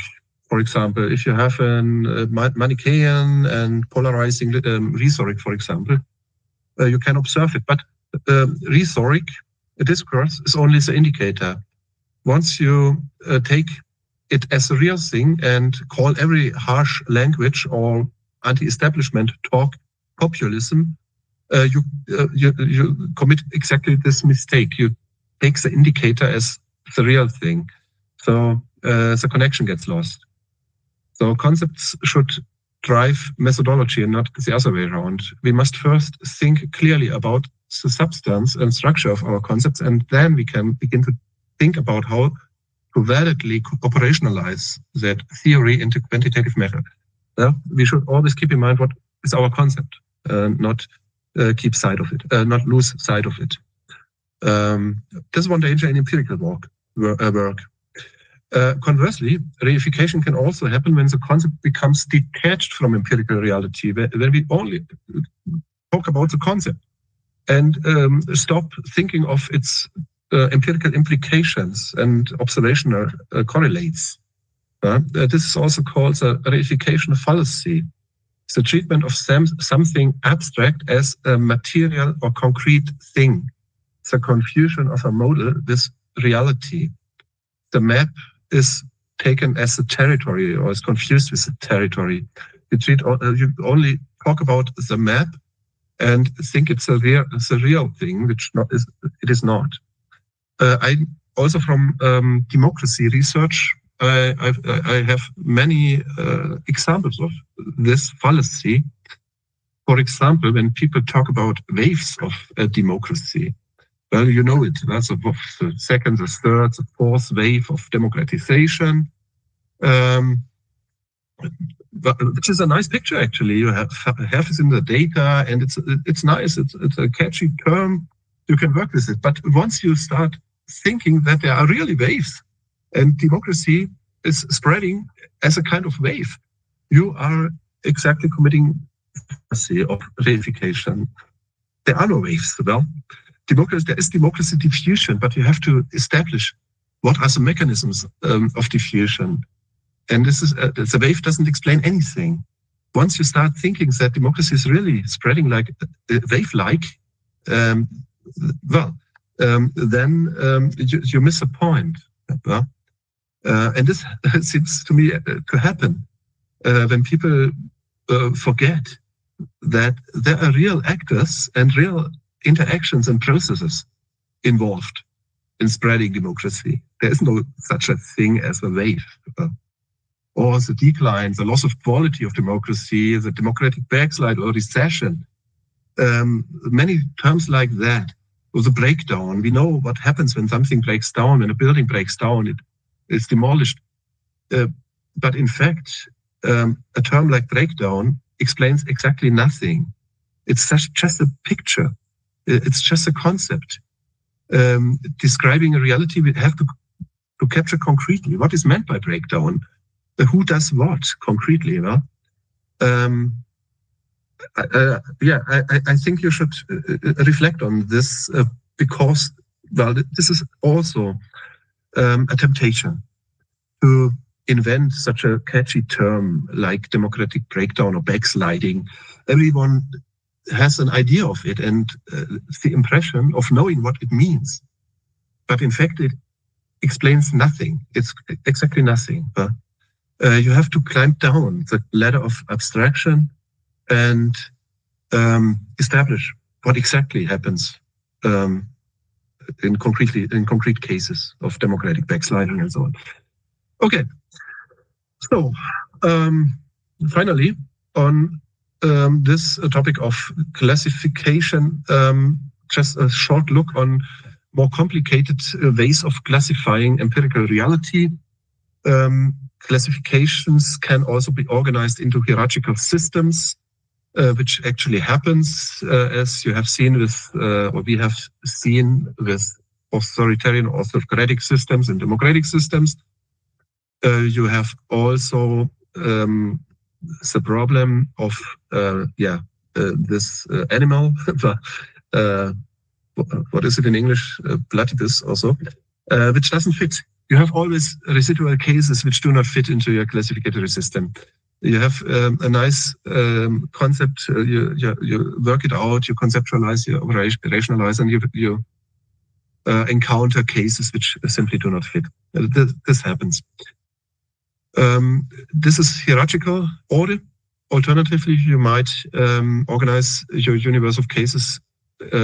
For example, if you have a Manichaean and polarizing rhetoric, for example, you can observe it. But rhetoric, discourse, is only the indicator. Once you take it as a real thing and call every harsh language or anti-establishment talk populism, you commit exactly this mistake. You take the indicator as the real thing. So the connection gets lost. So concepts should drive methodology and not the other way around. We must first think clearly about the substance and structure of our concepts, and then we can begin to think about how to validly operationalize that theory into quantitative method. We should always keep in mind what is our concept, not keep sight of it, not lose sight of it. There's one danger in empirical work. Conversely, reification can also happen when the concept becomes detached from empirical reality, when we only talk about the concept and stop thinking of its empirical implications and observational correlates. This is also called a reification fallacy. It's the treatment of something abstract as a material or concrete thing. It's a confusion of a model with reality. The map is taken as a territory or is confused with the territory. You only talk about the map and think it's a real thing, which it is not. I also from democracy research, I have many examples of this fallacy. For example, when people talk about waves of democracy, well, you know it. That's the second, the third, the fourth wave of democratization, which is a nice picture. Actually, you have it in the data, and it's nice. It's a catchy term. You can work with it. But once you start thinking that there are really waves, and democracy is spreading as a kind of wave, you are exactly committing of reification. There are no waves. Well, there is democracy diffusion, but you have to establish what are the mechanisms of diffusion. And this is the wave doesn't explain anything. Once you start thinking that democracy is really spreading like wave-like, then you miss a point. And this seems to me to happen when people forget that there are real actors and real interactions and processes involved in spreading democracy. There is no such a thing as a wave. Or the decline, the loss of quality of democracy, the democratic backslide or recession. Many terms like that, or the breakdown. We know what happens when something breaks down, when a building breaks down, it is demolished. But in fact, a term like breakdown explains exactly nothing. It's just a picture. It's just a concept. Describing a reality we have to capture concretely. What is meant by breakdown? Who does what concretely? Well, I think you should reflect on this because, well, this is also a temptation to invent such a catchy term like democratic breakdown or backsliding. Everyone has an idea of it and the impression of knowing what it means. But in fact, it explains nothing. It's exactly nothing. You have to climb down the ladder of abstraction and establish what exactly happens in concrete cases of democratic backsliding and so on. Okay. So, finally, on this topic of classification, just a short look on more complicated ways of classifying empirical reality. Classifications can also be organized into hierarchical systems, which actually happens, as you have seen with, or we have seen with authoritarian or autocratic systems and democratic systems. You have also the problem of this animal. What is it in English? Platypus also, which doesn't fit. You have always residual cases which do not fit into your classificatory system. You have a nice concept. You work it out. You conceptualize. You rationalize, and you encounter cases which simply do not fit. This happens. This is hierarchical order. Alternatively, you might organize your universe of cases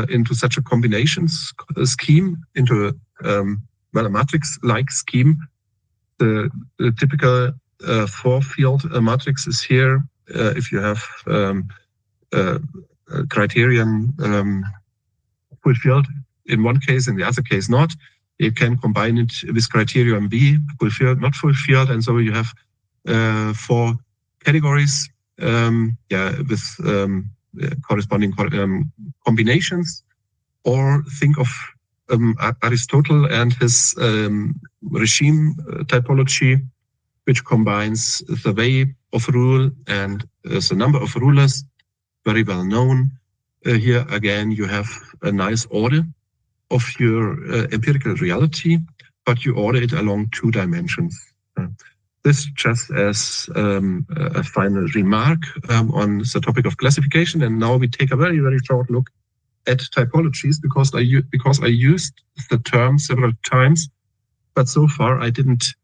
into such a combinations scheme, into a matrix-like scheme. The typical four-field matrix is here. If you have criterion fulfilled in one case, in the other case not, you can combine it with criterion B, fulfilled, not fulfilled, and so you have four categories with corresponding combinations. Or think of Aristotle and his regime typology, which combines the way of rule and the number of rulers, very well known. Here again, you have a nice order of your empirical reality, but you order it along two dimensions. This just as a final remark on the topic of classification. And now we take a very, very short look at typologies because I used the term several times, but so far I didn't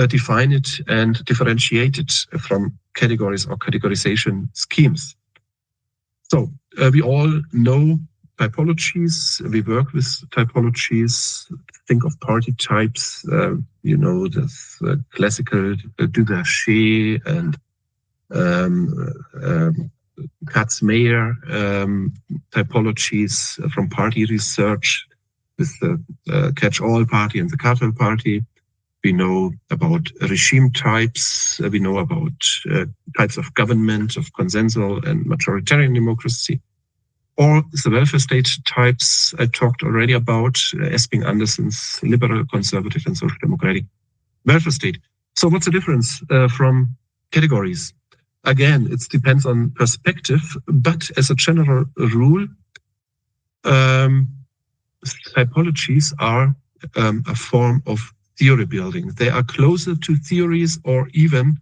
define it and differentiate it from categories or categorization schemes. So we all know typologies. We work with typologies. Think of party types. This classical Duverger and Katz-Meyer typologies from party research with the catch-all party and the cartel party. We know about regime types. We know about types of government, of consensual and majoritarian democracy. Or the welfare state types I talked already about, Esping-Andersen's liberal, conservative, and social democratic welfare state. So what's the difference from categories? Again, it depends on perspective, but as a general rule, typologies are a form of theory building. They are closer to theories or even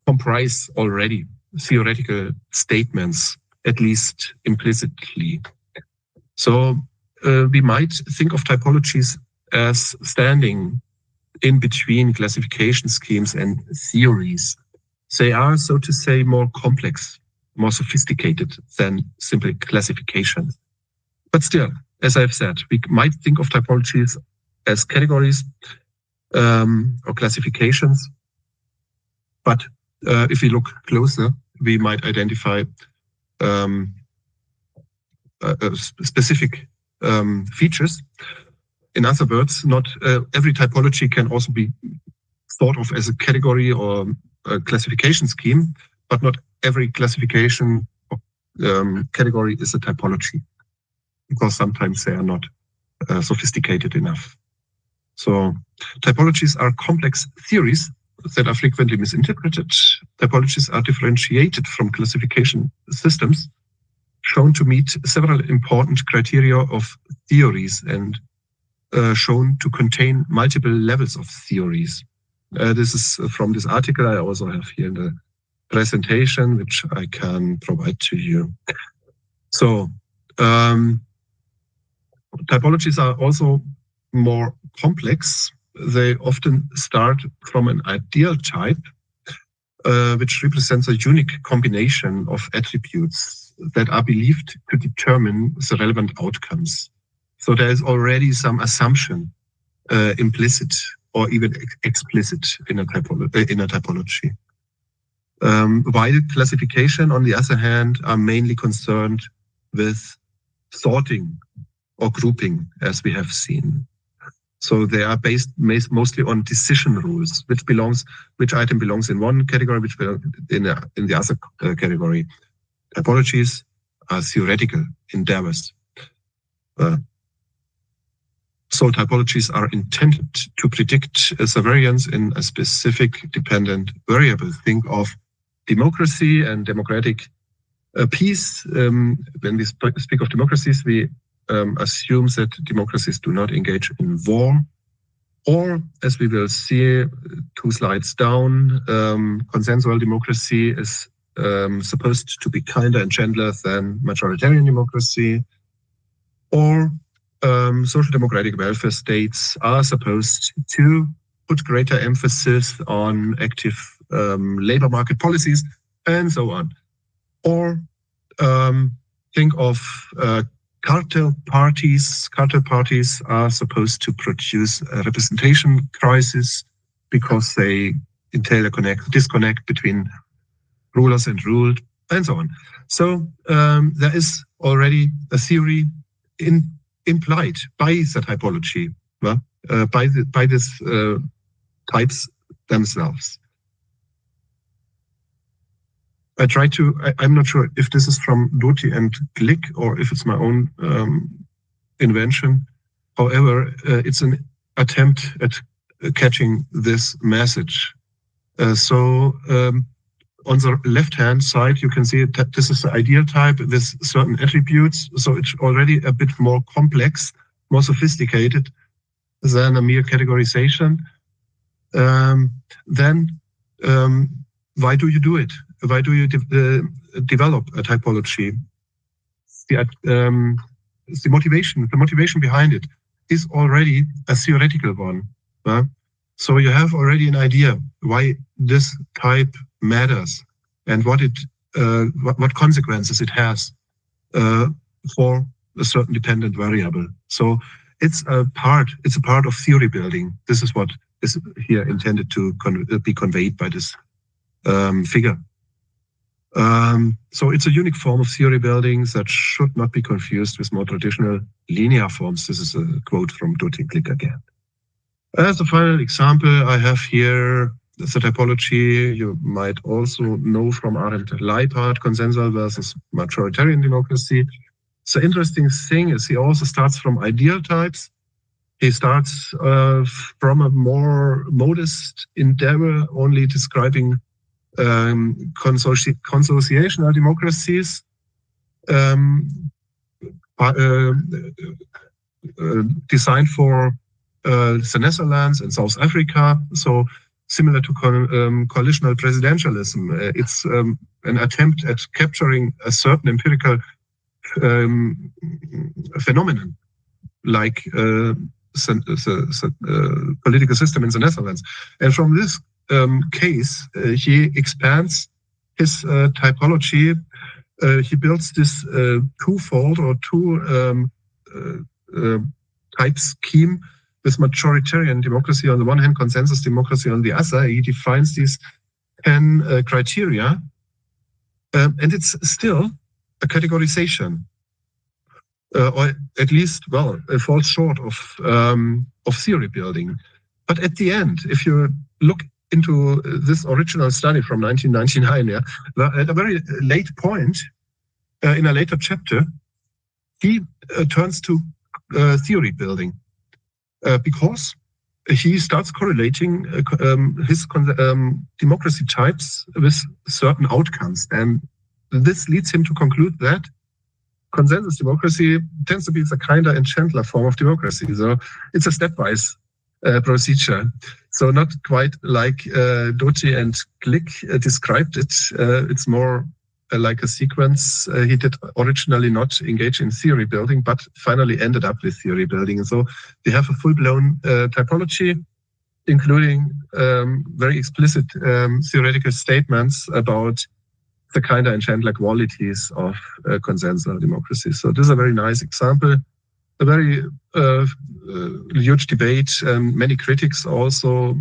comprise already theoretical statements, at least implicitly. So we might think of typologies as standing in between classification schemes and theories. They are, so to say, more complex, more sophisticated than simply classifications. But still, as I've said, we might think of typologies as categories or classifications. But if we look closer, we might identify specific features. In other words, not every typology can also be thought of as a category or a classification scheme, but not every classification or category is a typology, because sometimes they are not sophisticated enough. So typologies are complex theories that are frequently misinterpreted. Typologies are differentiated from classification systems, shown to meet several important criteria of theories and shown to contain multiple levels of theories. This is from this article I also have here in the presentation, which I can provide to you. So typologies are also more complex. They often start from an ideal type, which represents a unique combination of attributes that are believed to determine the relevant outcomes. So there is already some assumption implicit or even explicit in a typology. While classification, on the other hand, are mainly concerned with sorting or grouping, as we have seen. So they are based mostly on decision rules, which item belongs in one category, which belongs in the other category. Typologies are theoretical endeavors. So typologies are intended to predict the variance in a specific dependent variable. Think of democracy and democratic peace. When we speak of democracies, we assume that democracies do not engage in war, or, as we will see 2 slides down, consensual democracy is supposed to be kinder and gentler than majoritarian democracy, or social democratic welfare states are supposed to put greater emphasis on active labor market policies, and so on. Or think of cartel parties. Cartel parties are supposed to produce a representation crisis because they entail a disconnect between rulers and ruled, and so on. So there is already a theory implied by the typology, by these types themselves. I'm not sure if this is from Doty and Glick or if it's my own invention. However, it's an attempt at catching this message. So on the left-hand side, you can see that this is the ideal type with certain attributes. So it's already a bit more complex, more sophisticated than a mere categorization. Then why do you do it? Why do you develop a typology? The motivation behind it is already a theoretical one. So you have already an idea why this type matters and what it what consequences it has for a certain dependent variable. So it's a part of theory building. This is what is here intended to be conveyed by this figure. So it's a unique form of theory building that should not be confused with more traditional linear forms. This is a quote from Doty-Glick again. As a final example, I have here the typology you might also know from Arend Leipart, consensual versus majoritarian democracy. The interesting thing is he also starts from ideal types. He starts from a more modest endeavor, only describing consociational democracies, designed for the Netherlands and South Africa. So similar to coalitional presidentialism, it's an attempt at capturing a certain empirical phenomenon, like the political system in the Netherlands. And from this case, he expands his typology. He builds this twofold or two type scheme with majoritarian democracy on the one hand, consensus democracy on the other. He defines these 10 criteria, and it's still a categorization, or at least, well, it falls short of theory building. But at the end, if you look into this original study from 1999, yeah, at a very late point, in a later chapter, he turns to theory building because he starts correlating his democracy types with certain outcomes. And this leads him to conclude that consensus democracy tends to be the kinder and gentler form of democracy. So it's a stepwise procedure. So not quite like Doty and Glick described it. It's more like a sequence. He did originally not engage in theory building, but finally ended up with theory building. And so we have a full-blown typology, including very explicit theoretical statements about the kinder and gentler qualities of consensual democracy. So this is a very nice example. A very huge debate, many critics also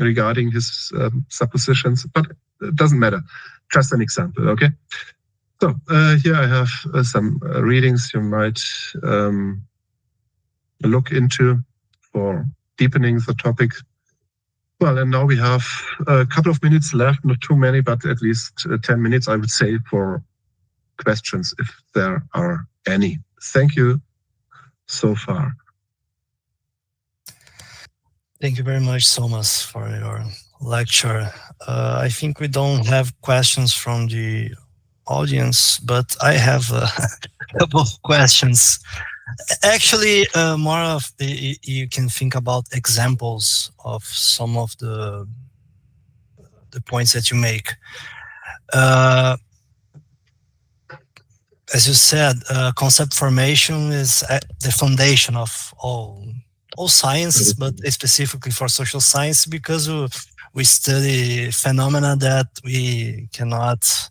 regarding his suppositions, but it doesn't matter. Just an example, okay? So here I have some readings you might look into for deepening the topic. Well, and now we have a couple of minutes left, not too many, but at least 10 minutes, I would say, for questions, if there are any. Thank you so far. Thank you very much, Thomas, for your lecture. I think we don't have questions from the audience, but I have a couple of questions. Actually, more of you can think about examples of some of the points that you make. As you said, concept formation is the foundation of all sciences, but specifically for social science, because we study phenomena that we cannot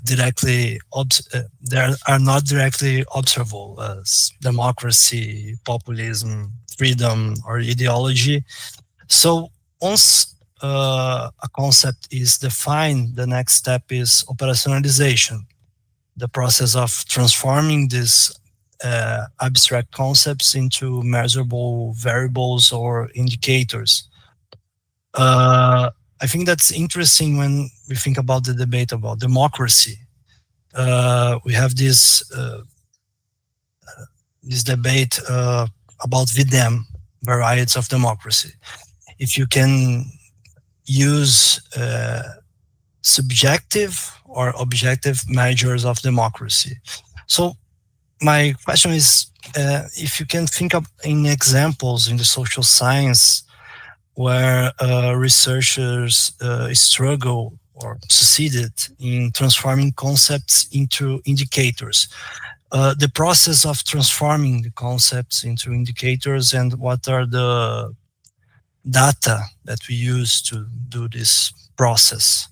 directly they are not directly observable, as democracy, populism, freedom, or ideology. So once a concept is defined, the next step is operationalization, the process of transforming these abstract concepts into measurable variables or indicators. I think that's interesting when we think about the debate about democracy. We have this debate about VDEM, varieties of democracy. If you can use subjective or objective measures of democracy. So my question is, if you can think of in examples in the social science where researchers struggle or succeeded in transforming concepts into indicators. The process of transforming the concepts into indicators, and what are the data that we use to do this process?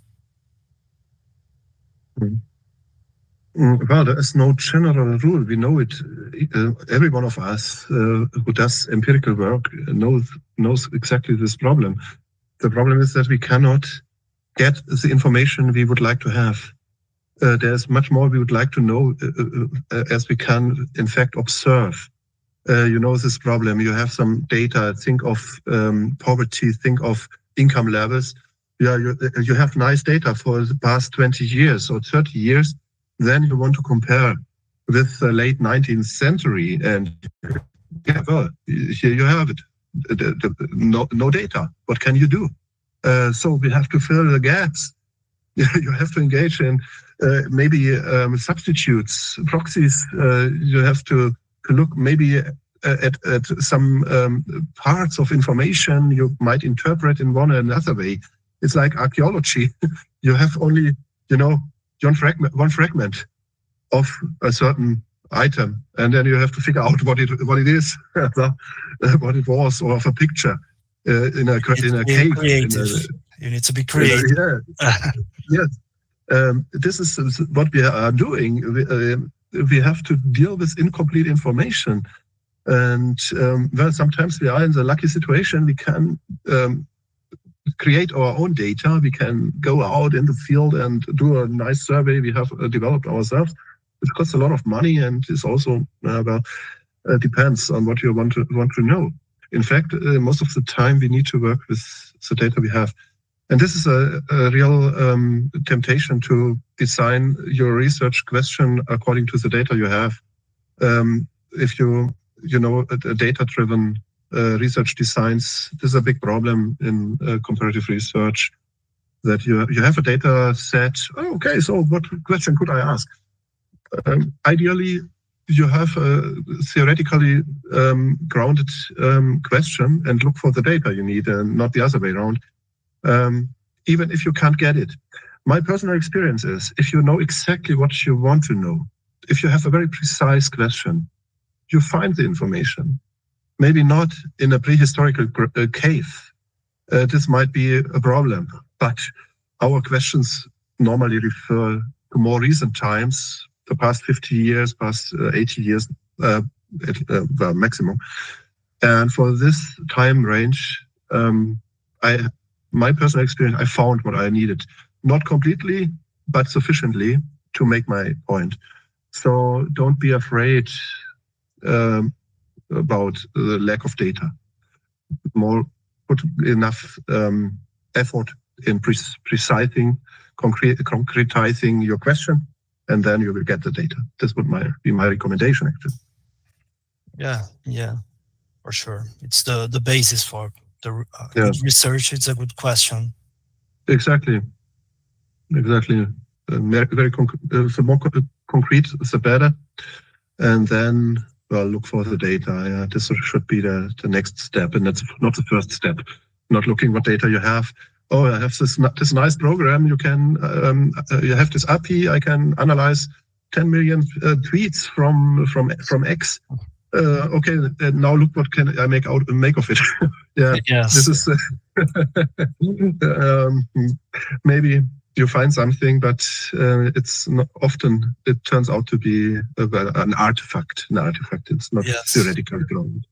Well, there is no general rule. We know it. Every one of us who does empirical work knows exactly this problem. The problem is that we cannot get the information we would like to have. There's much more we would like to know as we can, in fact, observe. This problem. You have some data. Think of poverty. Think of income levels. Yeah, you have nice data for the past 20 years or 30 years. Then you want to compare with the late 19th century, and well, here you have it. No data. What can you do? So we have to fill the gaps. You have to engage in maybe substitutes, proxies. You have to look maybe at some parts of information you might interpret in one or another way. It's like archaeology. You have only, one fragment of a certain item, and then you have to figure out what it is, what it was, or of a picture in a cave. You need to be creative. Yes. This is what we are doing. We have to deal with incomplete information, and well, sometimes we are in the lucky situation we can create our own data. We can go out in the field and do a nice survey we have developed ourselves. It costs a lot of money, and is also depends on what you want to know. In fact, most of the time we need to work with the data we have, and this is a real temptation to design your research question according to the data you have. If you data-driven research designs, this is a big problem in comparative research, that you have a data set. Oh, okay, so what question could I ask? Ideally, you have a theoretically grounded question and look for the data you need, and not the other way around, even if you can't get it. My personal experience is, if you know exactly what you want to know, if you have a very precise question, you find the information. Maybe not in a prehistorical cave. This might be a problem, but our questions normally refer to more recent times, the past 50 years, past 80 years, maximum. And for this time range, my personal experience, I found what I needed. Not completely, but sufficiently to make my point. So don't be afraid about the lack of data. Put enough effort in precising, concretizing your question, and then you will get the data. This would be my recommendation, actually. Yeah, for sure. It's the basis for the good research. It's a good question. Exactly. Very the more concrete, the better. And then, well, look for the data. Yeah, this should be the next step, and that's not the first step. Not looking what data you have. Oh, I have this nice program. You can you have this API. I can analyze 10 million tweets from X. Okay, now look what can I make of it. Yeah, yes. This is maybe you find something, but it's not often. It turns out to be an artifact. It's not theoretical ground.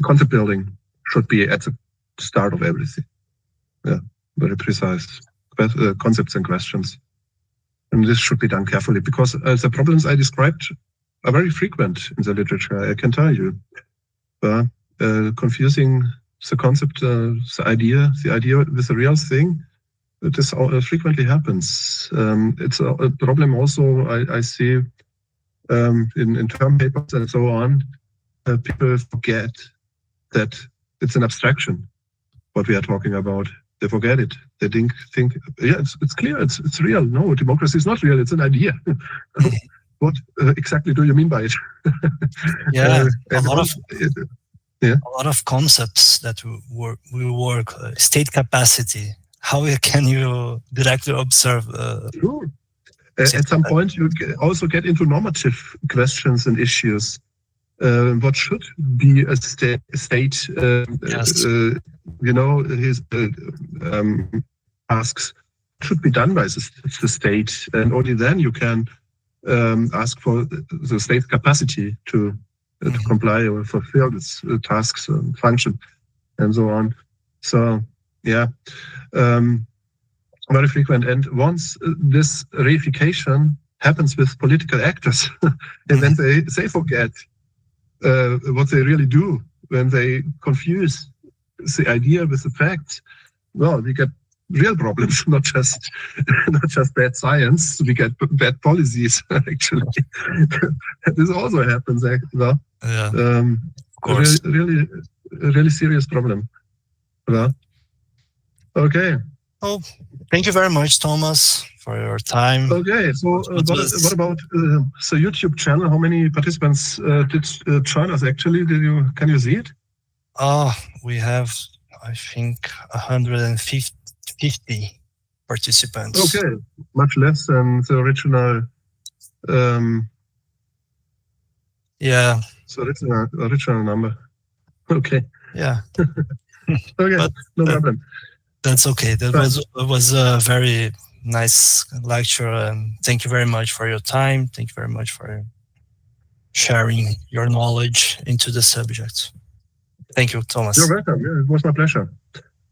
Concept building should be at the start of everything. Yeah, very precise concepts and questions, and this should be done carefully, because the problems I described are very frequent in the literature. I can tell you, confusing the concept, the idea with the real thing. This frequently happens. It's a problem also I see in term papers and so on. People forget that it's an abstraction, what we are talking about. They forget it. They think, yeah, it's clear, it's real. No, democracy is not real. It's an idea. What exactly do you mean by it? A lot of concepts that we work. State capacity. How can you directly observe? Sure. At some point, you also get into normative questions and issues. What should be a state? His asks. should be done by the state, and only then you can ask for the state's capacity to comply or fulfill its tasks and function and so on. So yeah, very frequent. And once this reification happens with political actors, and then they forget what they really do, when they confuse the idea with the facts, well, we get real problems, not just bad science. We get bad policies. Actually, this also happens. Well, yeah, of course. Really serious problem. Well, okay. Oh, thank you very much, Thomas, for your time. Okay, so what about the YouTube channel? How many participants did join us? Actually, can you see it? We have, I think, 150 participants. Okay, much less than the original. Yeah. So it's the original number. Okay. Yeah. Okay, but, no problem. That's okay. That was a very nice lecture, and thank you very much for your time. Thank you very much for sharing your knowledge into the subject. Thank you, Thomas. You're welcome. Yeah, it was my pleasure.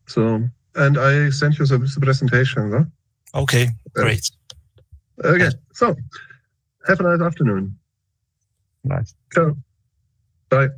So, and I sent you the presentation. Huh? Okay, great. Okay, so have a nice afternoon. Nice. Ciao. Bye.